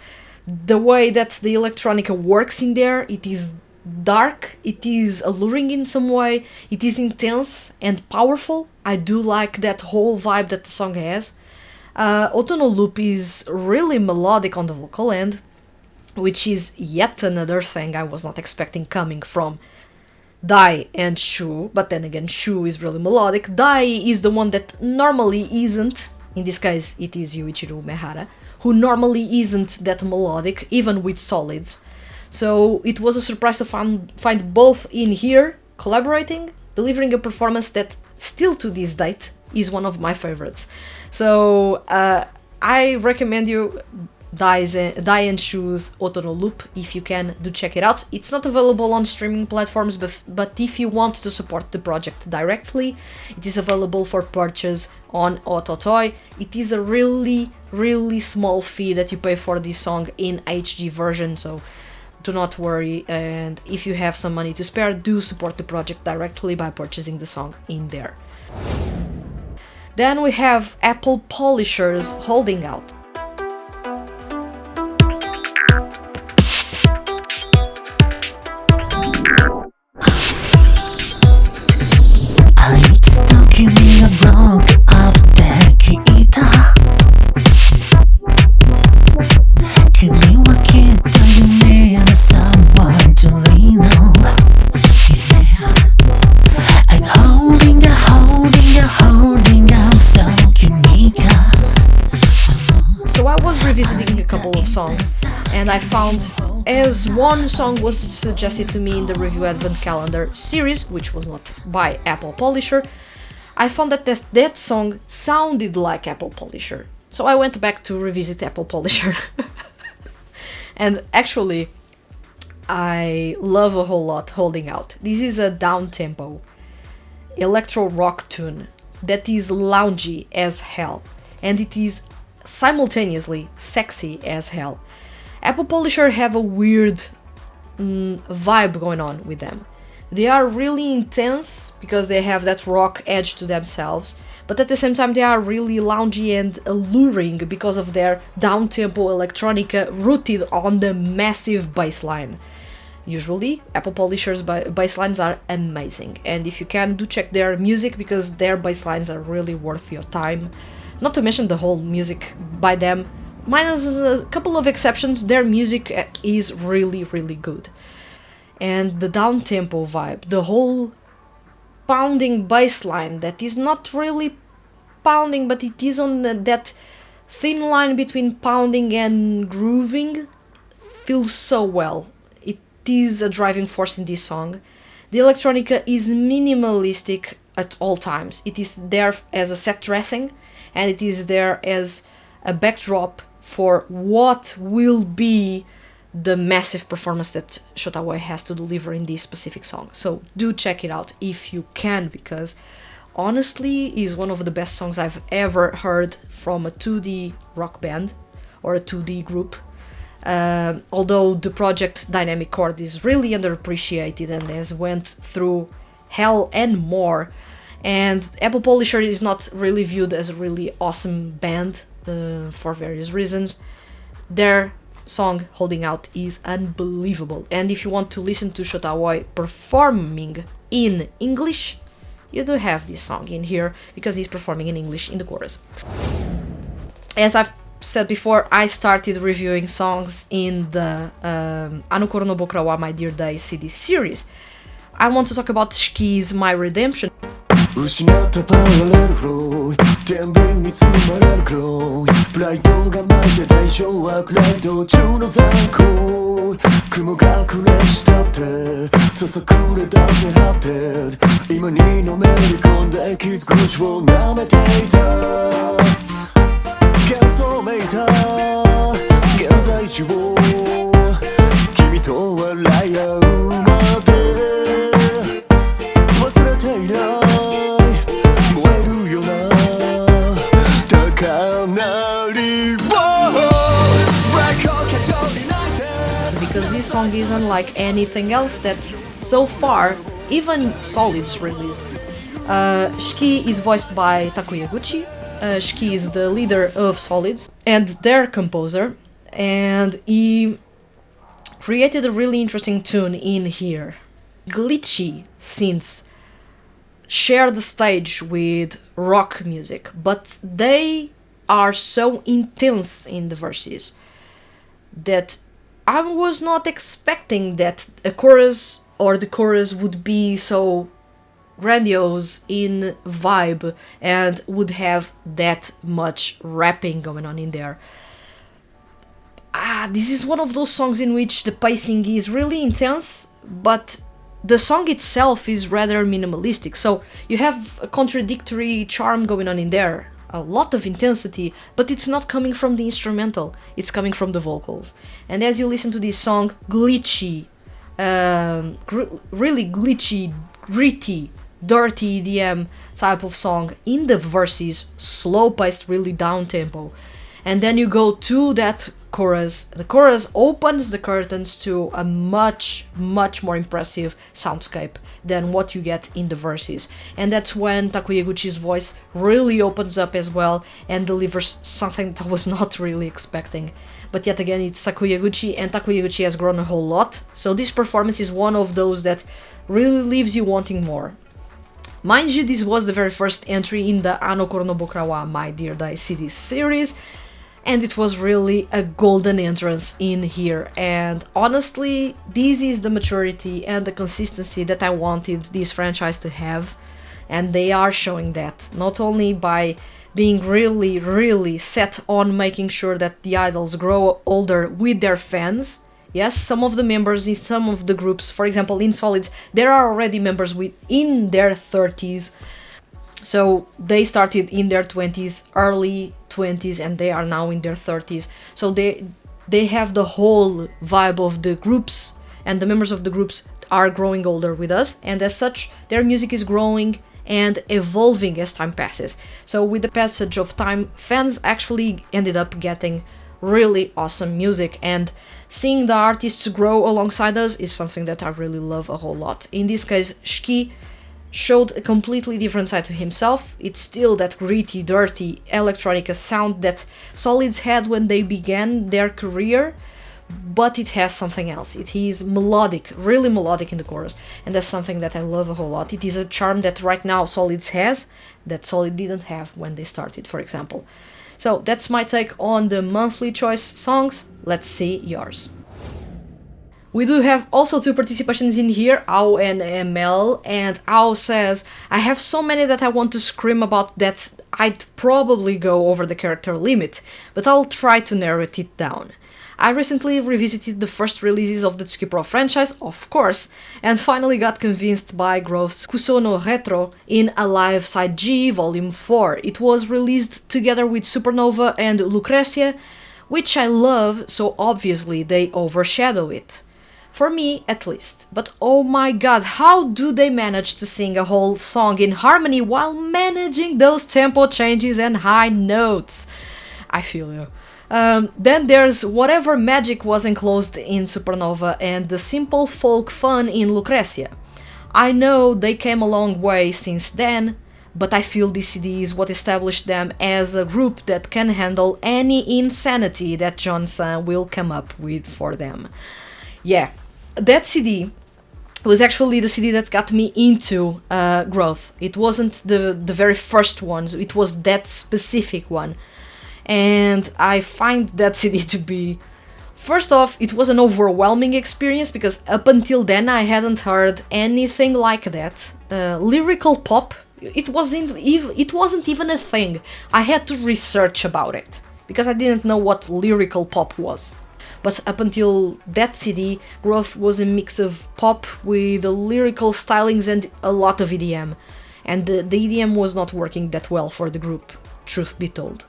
The way that the electronica works in there, it is dark, it is alluring in some way, it is intense and powerful. I do like that whole vibe that the song has. Oto no Loop is really melodic on the vocal end, which is yet another thing I was not expecting coming from Dai and Shu, but then again, Shu is really melodic. Dai is the one that normally isn't. In this case, it is Yuichiro Mehara, who normally isn't that melodic, even with solids. So it was a surprise to find both in here, collaborating, delivering a performance that still to this date is one of my favorites. So I recommend you Dai and Shu's Oto no Loop. If you can, do check it out. It's not available on streaming platforms, but if you want to support the project directly, it is available for purchase on Ototoi. It is a really small fee that you pay for this song in HD version, so do not worry, and if you have some money to spare, do support the project directly by purchasing the song in there. Then we have Apple Polishers Holding Out. and I found, as one song was suggested to me in the Review Advent Calendar series, which was not by Apple Polisher, I found that song sounded like Apple Polisher. So I went back to revisit Apple Polisher. And actually, I love a whole lot Holding Out. This is a down-tempo electro rock tune that is loungy as hell, and it is simultaneously sexy as hell. Apple Polisher have a weird vibe going on with them. They are really intense because they have that rock edge to themselves, but at the same time they are really loungy and alluring because of their down-tempo electronica rooted on the massive bass line. Usually, Apple Polisher's bass lines are amazing, and if you can, do check their music because their bass lines are really worth your time. Not to mention the whole music by them, minus a couple of exceptions, their music is really, really good. And the down-tempo vibe, the whole pounding bass line that is not really pounding, but it is on that thin line between pounding and grooving, feels so well. It is a driving force in this song. The electronica is minimalistic at all times. It is there as a set dressing, and it is there as a backdrop for what will be the massive performance that Shouta Aoi has to deliver in this specific song. So do check it out if you can, because honestly is one of the best songs I've ever heard from a 2D rock band or a 2D group. Although the project Dynamic Chord is really underappreciated and has went through hell and more, and Apple Polisher is not really viewed as a really awesome band for various reasons, their song Holding Out is unbelievable. And if you want to listen to Shouta Aoi performing in English, you do have this song in here because he's performing in English in the chorus. As I've said before, I started reviewing songs in the Ano Koro no Boku wa My Dear Dai CD series. I want to talk about Shiki's My Redemption. 失ったパラレルフロー天秤に包まれる黒いプライドが巻いて大掌握ライト中の残光雲が暮らしたってささくれだって果て今にのめり込んで傷口を舐めていた幻想めいた現在地を君と笑い合うまで忘れていないBecause this song is unlike anything else that so far even Solids released. Shiki is voiced by Takuya Guchi. Shiki is the leader of Solids and their composer, and he created a really interesting tune in here. Glitchy synths share the stage with rock music, but they are so intense in the verses that I was not expecting that a chorus or the chorus would be so grandiose in vibe and would have that much rapping going on in there. This is one of those songs in which the pacing is really intense, but the song itself is rather minimalistic, so you have a contradictory charm going on in there. A lot of intensity, but it's not coming from the instrumental, it's coming from the vocals. And as you listen to this song, glitchy, really glitchy, gritty, dirty EDM type of song in the verses, slow-paced, really down-tempo. And then you go to that chorus. The chorus opens the curtains to a much, much more impressive soundscape than what you get in the verses. And that's when Takuya Guchi's voice really opens up as well and delivers something that I was not really expecting. But yet again, it's Takuya Guchi, and Takuya Guchi has grown a whole lot, so this performance is one of those that really leaves you wanting more. Mind you, this was the very first entry in the Ano Koro no Boku wa My Dear Dai CD series, and it was really a golden entrance in here. And honestly, this is the maturity and the consistency that I wanted this franchise to have, and they are showing that, not only by being really, really set on making sure that the idols grow older with their fans. Yes, some of the members in some of the groups, for example, in Solids, there are already members in their 30s. So they started in their 20s, early 20s, and they are now in their 30s. So they have the whole vibe of the groups, and the members of the groups are growing older with us, and as such, their music is growing and evolving as time passes. So with the passage of time, fans actually ended up getting really awesome music, and seeing the artists grow alongside us is something that I really love a whole lot. In this case, Shiki showed a completely different side to himself. It's still that gritty, dirty, electronica sound that Solids had when they began their career, but it has something else. It is melodic, really melodic in the chorus, and that's something that I love a whole lot. It is a charm that right now Solids has, that Solid didn't have when they started, for example. So that's my take on the monthly choice songs. Let's see yours. We do have also 2 participations in here, Ao and ML, and Ao says, I have so many that I want to scream about that I'd probably go over the character limit, but I'll try to narrow it down. I recently revisited the first releases of the Tsuki Pro franchise, of course, and finally got convinced by Grove's Kuso no Retro in Alive Side G Volume 4. It was released together with Supernova and Lucrecia, which I love, so obviously they overshadow it. For me, at least. But oh my god, how do they manage to sing a whole song in harmony while managing those tempo changes and high notes? I feel you. Then there's whatever magic was enclosed in Supernova and the simple folk fun in Lucrecia. I know they came a long way since then, but I feel this CD is what established them as a group that can handle any insanity that John-san will come up with for them. Yeah, that CD was actually the CD that got me into Growth. It wasn't the very first ones, it was that specific one. And I find that CD to be, first off, it was an overwhelming experience because up until then I hadn't heard anything like that. Lyrical pop, it wasn't even a thing. I had to research about it because I didn't know what lyrical pop was. But up until that CD, Growth was a mix of pop with lyrical stylings and a lot of EDM. And the EDM was not working that well for the group, truth be told.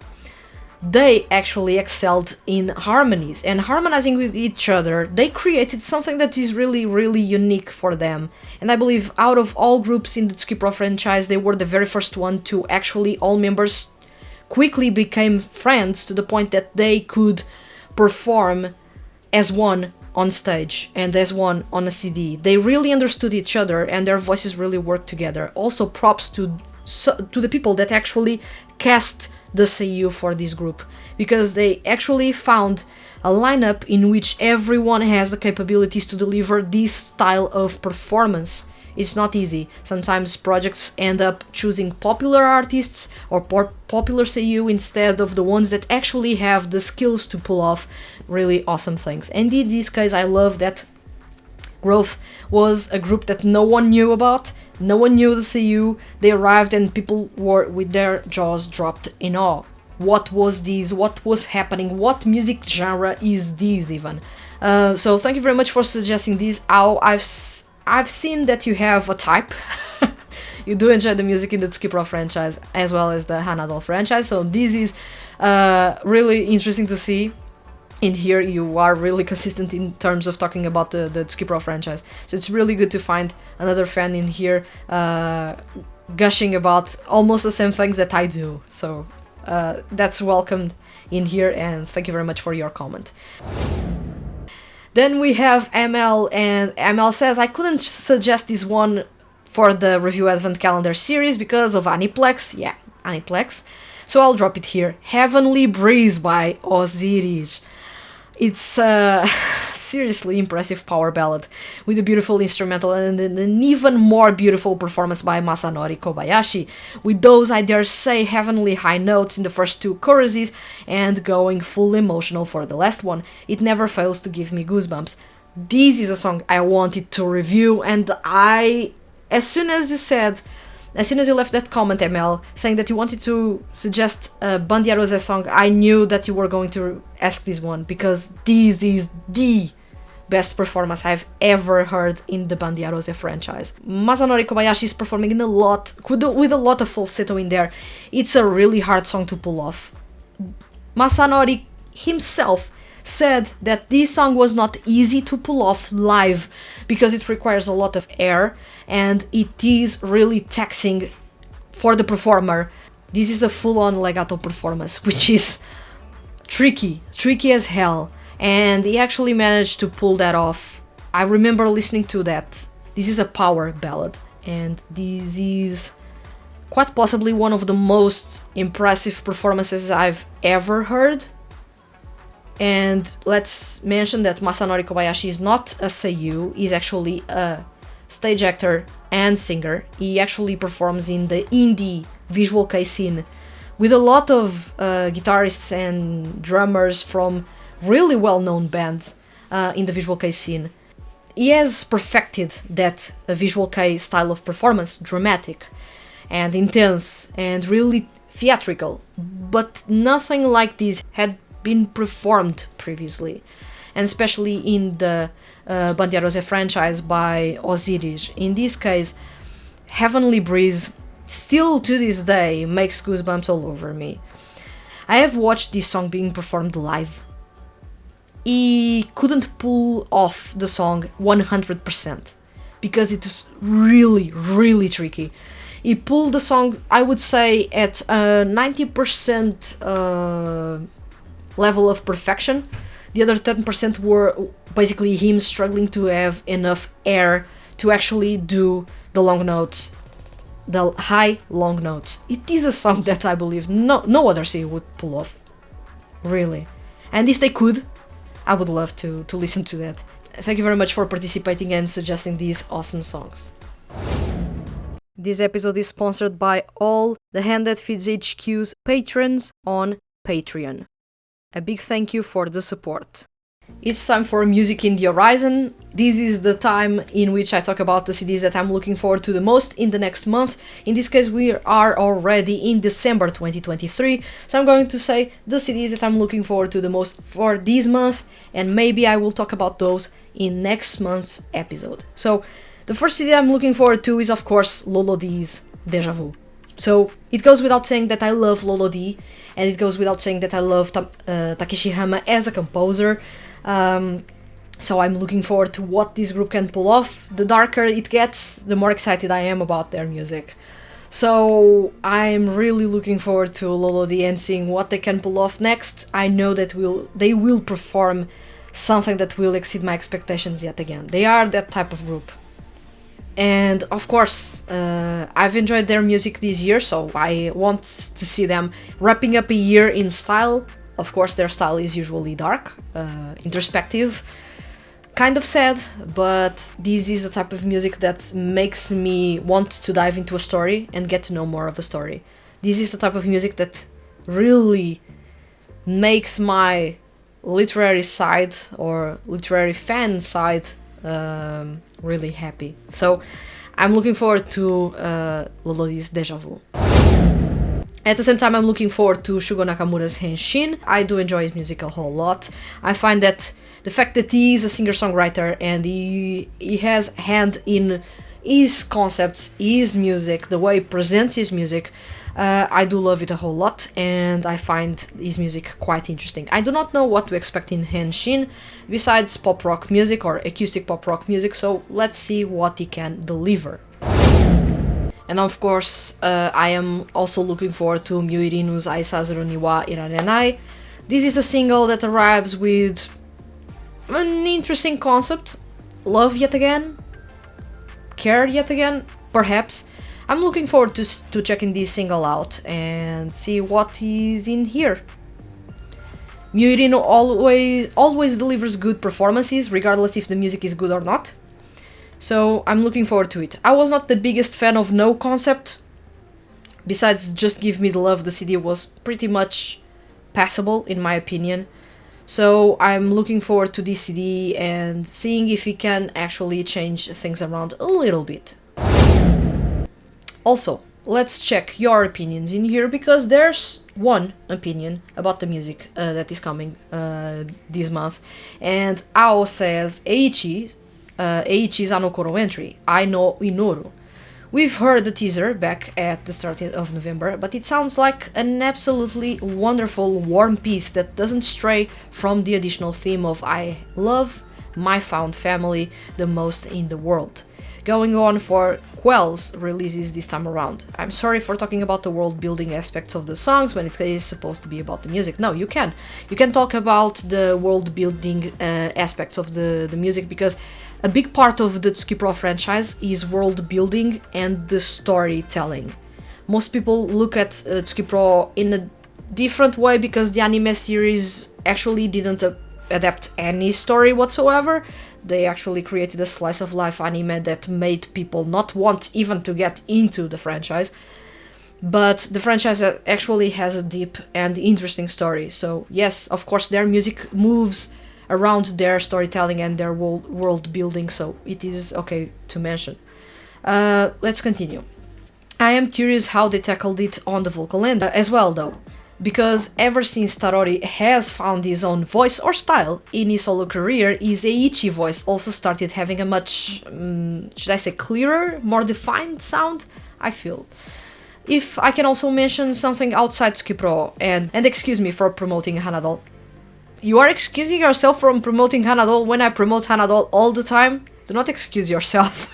They actually excelled in harmonies, and harmonizing with each other, they created something that is really, really unique for them. And I believe out of all groups in the Tsuki Pro franchise, they were the very first one to actually, all members quickly became friends to the point that they could perform as one on stage and as one on a CD. They really understood each other and their voices really worked together. Also props to the people that actually cast the seiyuu for this group, because they actually found a lineup in which everyone has the capabilities to deliver this style of performance. It's not easy. Sometimes projects end up choosing popular artists or popular seiyuu instead of the ones that actually have the skills to pull off really awesome things. And in this case, I love that Growth was a group that no one knew about. No one knew the seiyuu. They arrived and people were with their jaws dropped in awe. What was this? What was happening? What music genre is this even? So thank you very much for suggesting this. I've seen that you have a type. You do enjoy the music in the Tsuki Pro franchise as well as the Hanadol franchise. So this is really interesting to see. In here you are really consistent in terms of talking about the Tsuki Pro franchise. So it's really good to find another fan in here gushing about almost the same things that I do. So that's welcomed in here, and thank you very much for your comment. Then we have ML, and ML says, I couldn't suggest this one for the Review Advent Calendar series because of Aniplex. Yeah, Aniplex. So I'll drop it here. Heavenly Breeze by Osiris. It's a seriously impressive power ballad with a beautiful instrumental and an even more beautiful performance by Masanori Kobayashi, with those, I dare say, heavenly high notes in the first 2 choruses and going full emotional for the last one. It never fails to give me goosebumps. This is a song I wanted to review, and as soon as you said As soon as you left that comment, ML, saying that you wanted to suggest a Bandiarose song, I knew that you were going to ask this one, because this is the best performance I've ever heard in the Bandiarose franchise. Masanori Kobayashi is performing in a lot, with a lot of falsetto in there. It's a really hard song to pull off. Masanori himself said that this song was not easy to pull off live because it requires a lot of air and it is really taxing for the performer. This is a full-on legato performance, which is tricky as hell, and he actually managed to pull that off. I remember listening to that. This is a power ballad, and this is quite possibly one of the most impressive performances I've ever heard. And let's mention that Masanori Kobayashi is not a seiyuu, he's actually a stage actor and singer. He actually performs in the indie visual kei scene with a lot of guitarists and drummers from really well-known bands in the visual kei scene. He has perfected that visual kei style of performance, dramatic and intense and really theatrical, but nothing like this had been performed previously, and especially in the Bandiarose franchise by Osiris. In this case, Heavenly Breeze still to this day makes goosebumps all over me. I have watched this song being performed live. He couldn't pull off the song 100% because it is really tricky. He pulled the song, I would say, at a 90% level of perfection. The other 10% were basically him struggling to have enough air to actually do the long notes, the high long notes. It is a song that I believe no other seiyuu would pull off, really. And if they could, I would love to listen to that. Thank you very much for participating and suggesting these awesome songs. This episode is sponsored by all the Hand That Feeds HQ's patrons on Patreon. A big thank you for the support. It's time for Music in the Horizon. This is the time in which I talk about the CDs that I'm looking forward to the most in the next month. In this case, we are already in December 2023, so I'm going to say the CDs that I'm looking forward to the most for this month, and maybe I will talk about those in next month's episode. So, the first CD I'm looking forward to is, of course, Lolo D's Deja Vu. So, it goes without saying that I love Lolo D, and it goes without saying that I love Takeshi Hama as a composer. So I'm looking forward to what this group can pull off. The darker it gets, the more excited I am about their music. So I'm really looking forward to Lolo D and seeing what they can pull off next. I know that they will perform something that will exceed my expectations yet again. They are that type of group. And of course, I've enjoyed their music this year, so I want to see them wrapping up a year in style. Of course, their style is usually dark, introspective, kind of sad, but this is the type of music that makes me want to dive into a story and get to know more of a story. This is the type of music that really makes my literary side or literary fan side really happy. So I'm looking forward to Lolodi's Deja Vu. At the same time, I'm looking forward to Shugo Nakamura's Henshin. I do enjoy his music a whole lot. I find that the fact that he is a singer-songwriter and he has hand in his concepts, his music, the way he presents his music, I do love it a whole lot, and I find his music quite interesting. I do not know what to expect in Henshin besides pop rock music or acoustic pop rock music, so let's see what he can deliver. And of course, I am also looking forward to Myuirinu's Aisazuru ni wa Irarenai. This is a single that arrives with an interesting concept. Love yet again? Care yet again? Perhaps. I'm looking forward to checking this single out and see what is in here. Myuirinu always delivers good performances, regardless if the music is good or not. So I'm looking forward to it. I was not the biggest fan of No Concept. Besides Just Give Me the Love, the CD was pretty much passable in my opinion. So I'm looking forward to this CD and seeing if it can actually change things around a little bit. Also, let's check your opinions in here, because there's one opinion about the music that is coming this month, and Ao says Eiichi's Anokoro entry, I no Inoru. We've heard the teaser back at the start of November, but it sounds like an absolutely wonderful, warm piece that doesn't stray from the additional theme of I love my found family the most in the world, going on for Quell's releases this time around. I'm sorry for talking about the world building aspects of the songs when it is supposed to be about the music. No, you can. You can talk about the world building aspects of the music, because a big part of the Tsukipro franchise is world building and the storytelling. Most people look at Tsukipro in a different way, because the anime series actually didn't adapt any story whatsoever. They actually created a slice of life anime that made people not want even to get into the franchise. But the franchise actually has a deep and interesting story. So yes, of course, their music moves around their storytelling and their world building, so it is okay to mention. Let's continue. I am curious how they tackled it on the vocal end as well, though, because ever since Tarori has found his own voice or style in his solo career, his Eiichi voice also started having a much, should I say, clearer, more defined sound, I feel. If I can also mention something outside Tsukipro, and excuse me for promoting Hanadol. You are excusing yourself from promoting Hanadol when I promote Hanadol all the time? Do not excuse yourself.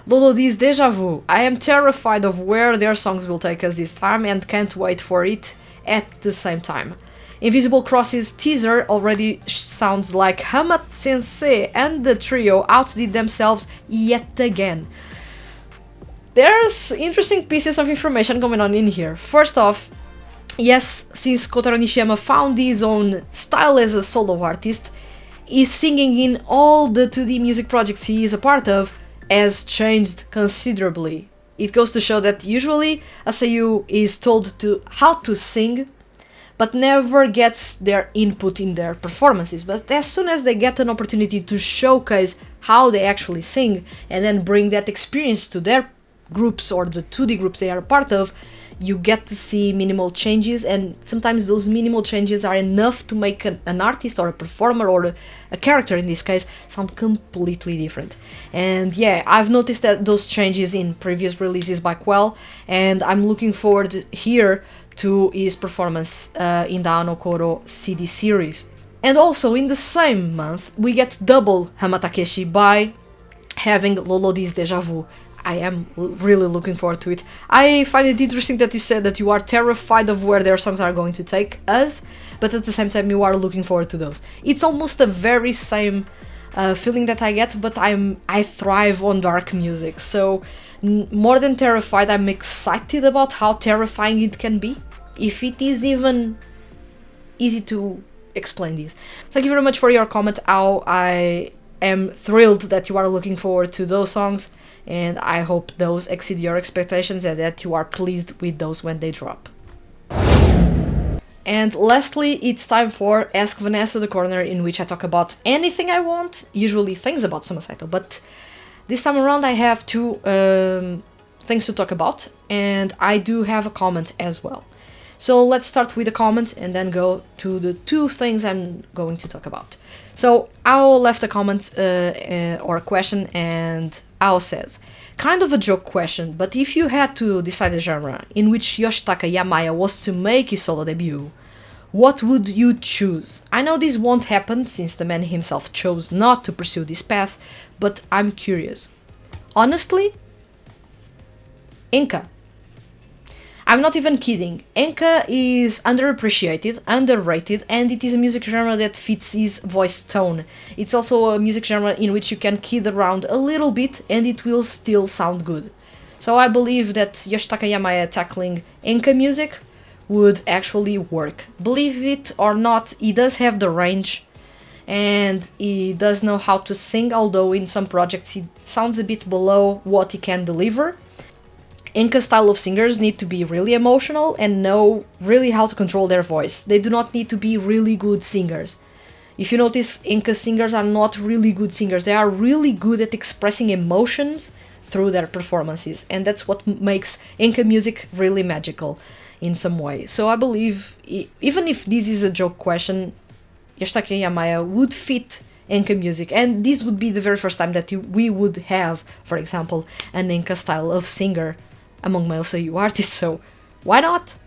Lolodi's Deja Vu. I am terrified of where their songs will take us this time and can't wait for it at the same time. Invisible Cross's teaser already sounds like Hamat Sensei and the trio outdid themselves yet again. There's interesting pieces of information going on in here. First off, yes, since Kotaro Nishiyama found his own style as a solo artist, his singing in all the 2D music projects he is a part of has changed considerably. It goes to show that usually a seiyuu is told how to sing, but never gets their input in their performances. But as soon as they get an opportunity to showcase how they actually sing and then bring that experience to their groups or the 2D groups they are a part of, you get to see minimal changes, and sometimes those minimal changes are enough to make an artist or a performer or a character in this case sound completely different. And yeah, I've noticed that those changes in previous releases by Quell, and I'm looking forward here to his performance in the Anokoro CD series. And also in the same month we get double Hamatakeshi by having Lolodi's Deja Vu. I am really looking forward to it. I find it interesting that you said that you are terrified of where their songs are going to take us, but at the same time you are looking forward to those. It's almost the very same feeling that I get, but I thrive on dark music, so more than terrified, I'm excited about how terrifying it can be, if it is even easy to explain this. Thank you very much for your comment, Ao. I am thrilled that you are looking forward to those songs, and I hope those exceed your expectations and that you are pleased with those when they drop. And lastly, it's time for Ask Vanessa, the corner in which I talk about anything I want, usually things about Suma Saito, but this time around I have two things to talk about, and I do have a comment as well. So let's start with a comment and then go to the two things I'm going to talk about. So Ao left a comment or a question, and Ao says, kind of a joke question, but if you had to decide a genre in which Yoshitaka Yamaya was to make his solo debut, what would you choose? I know this won't happen since the man himself chose not to pursue this path, but I'm curious. Honestly, Enka. I'm not even kidding. Enka is underappreciated, underrated, and it is a music genre that fits his voice tone. It's also a music genre in which you can kid around a little bit and it will still sound good. So I believe that Yoshitaka Yamaya tackling Enka music would actually work. Believe it or not, he does have the range and he does know how to sing, although in some projects he sounds a bit below what he can deliver. Enka style of singers need to be really emotional and know really how to control their voice. They do not need to be really good singers. If you notice, Enka singers are not really good singers. They are really good at expressing emotions through their performances, and that's what makes enka music really magical in some way. So I believe, even if this is a joke question, Yoshitaka Yamaya would fit enka music, and this would be the very first time that we would have, for example, an enka style of singer among male seiyuu artists, so why not?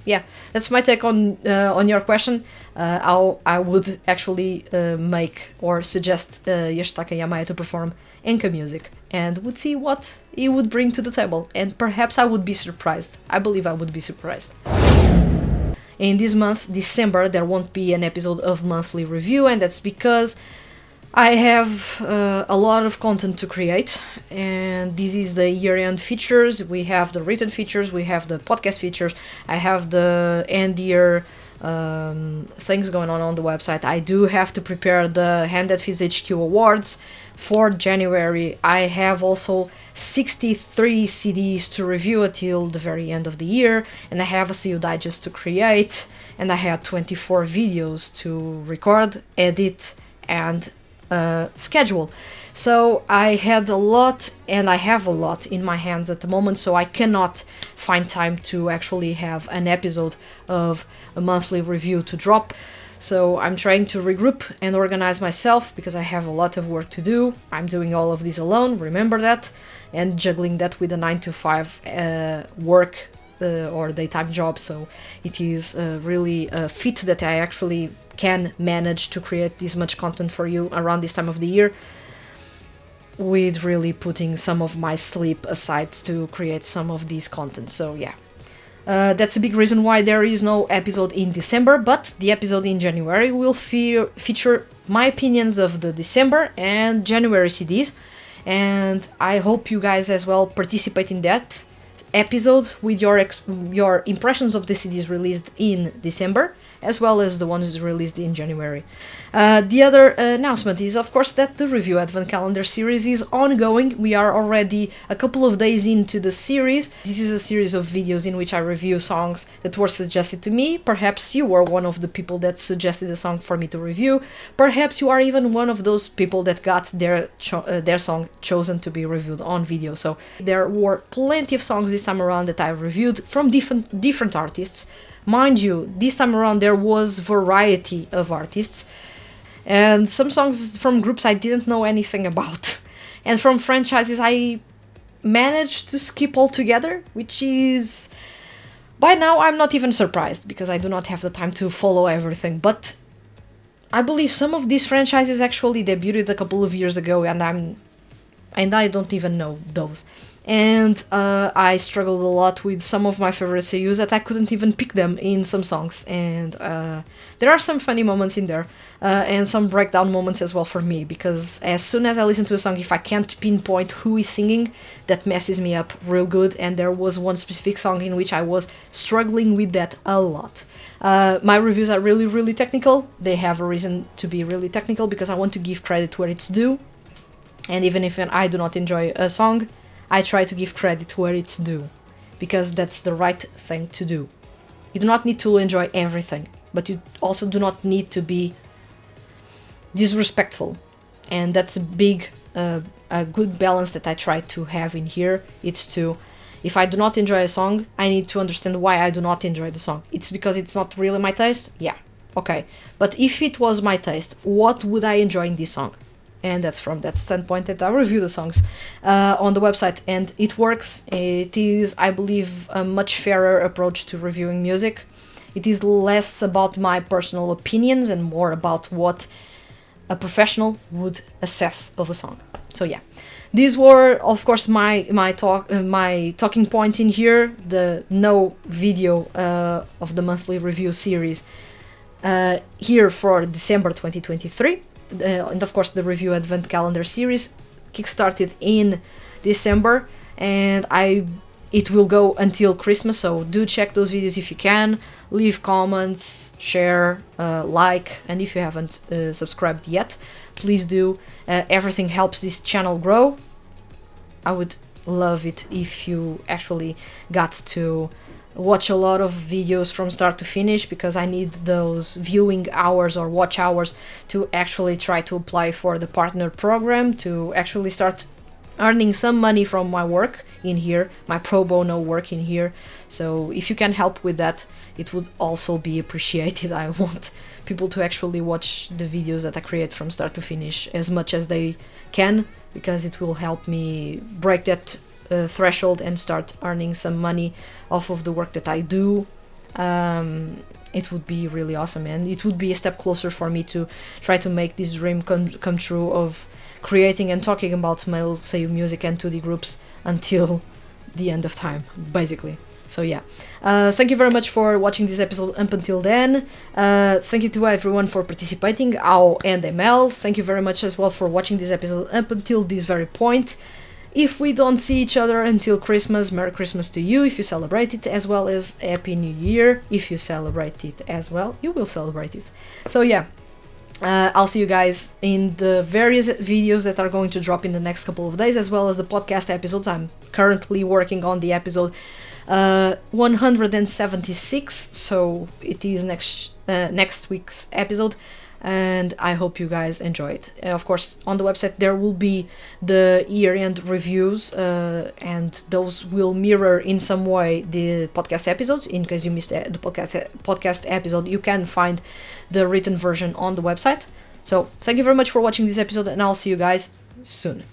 Yeah, that's my take on your question. How I would actually make or suggest Yoshitaka Yamaya to perform enka music, and would see what he would bring to the table, and perhaps I would be surprised. I believe I would be surprised. In this month, December, there won't be an episode of Monthly Review, and that's because I have a lot of content to create, and this is the year-end features. We have the written features, we have the podcast features, I have the end-year things going on the website. I do have to prepare the THTFHQ awards for January. I have also 63 CDs to review until the very end of the year, and I have a seiyuu digest to create, and I had 24 videos to record, edit, and schedule. So I had a lot, and I have a lot in my hands at the moment, so I cannot find time to actually have an episode of a monthly review to drop. So I'm trying to regroup and organize myself because I have a lot of work to do. I'm doing all of this alone, remember that, and juggling that with a 9 to 5 work or daytime job, so it is really a feat that I actually can manage to create this much content for you around this time of the year, with really putting some of my sleep aside to create some of these content. So yeah, that's a big reason why there is no episode in December, but the episode in January will feature my opinions of the December and January CDs, and I hope you guys as well participate in that episode with your impressions of the CDs released in December, as well as the ones released in January. The other announcement is, of course, that the Review Advent Calendar series is ongoing. We are already a couple of days into the series. This is a series of videos in which I review songs that were suggested to me. Perhaps you were one of the people that suggested a song for me to review. Perhaps you are even one of those people that got their song chosen to be reviewed on video. So there were plenty of songs this time around that I reviewed from different artists. Mind you, this time around there was variety of artists, and some songs from groups I didn't know anything about, and from franchises I managed to skip altogether, which is, by now I'm not even surprised, because I do not have the time to follow everything, but I believe some of these franchises actually debuted a couple of years ago, and I don't even know those. And I struggled a lot with some of my favorite seiyus that I couldn't even pick them in some songs, and there are some funny moments in there, and some breakdown moments as well for me, because as soon as I listen to a song, if I can't pinpoint who is singing, that messes me up real good, and there was one specific song in which I was struggling with that a lot. My reviews are really, really technical. They have a reason to be really technical, because I want to give credit where it's due, and even if I do not enjoy a song, I try to give credit where it's due, because that's the right thing to do. You do not need to enjoy everything, but you also do not need to be disrespectful, and that's a good balance that I try to have in here. It's to, if I do not enjoy a song, I need to understand why I do not enjoy the song. It's because it's not really my taste? Yeah, okay. But if it was my taste, what would I enjoy in this song? And that's from that standpoint that I review the songs on the website, and it works. It is, I believe, a much fairer approach to reviewing music. It is less about my personal opinions and more about what a professional would assess of a song. So yeah, these were, of course, my talking points in here. The no video of the monthly review series here for December 2023. And of course the Review Advent Calendar series kickstarted in December, and it will go until Christmas, so do check those videos if you can. Leave comments, share, like, and if you haven't subscribed yet, please do. Everything helps this channel grow. I would love it if you actually got to watch a lot of videos from start to finish, because I need those viewing hours or watch hours to actually try to apply for the partner program, to actually start earning some money from my work in here, my pro bono work in here. So if you can help with that, it would also be appreciated. I want people to actually watch the videos that I create from start to finish as much as they can, because it will help me break that threshold and start earning some money off of the work that I do. It would be really awesome, and it would be a step closer for me to try to make this dream come true of creating and talking about male seiyuu music and 2D groups until the end of time, basically. So yeah, thank you very much for watching this episode up until then. Thank you to everyone for participating, Ao and ML. Thank you very much as well for watching this episode up until this very point. If we don't see each other until Christmas, Merry Christmas to you if you celebrate it, as well as Happy New Year if you celebrate it as well. You will celebrate it. So yeah, I'll see you guys in the various videos that are going to drop in the next couple of days, as well as the podcast episodes. I'm currently working on the episode 176, so it is next week's episode, and I hope you guys enjoy it. Of course, on the website there will be the year-end reviews, and those will mirror in some way the podcast episodes. In case you missed the podcast episode, you can find the written version on the website. So thank you very much for watching this episode, and I'll see you guys soon.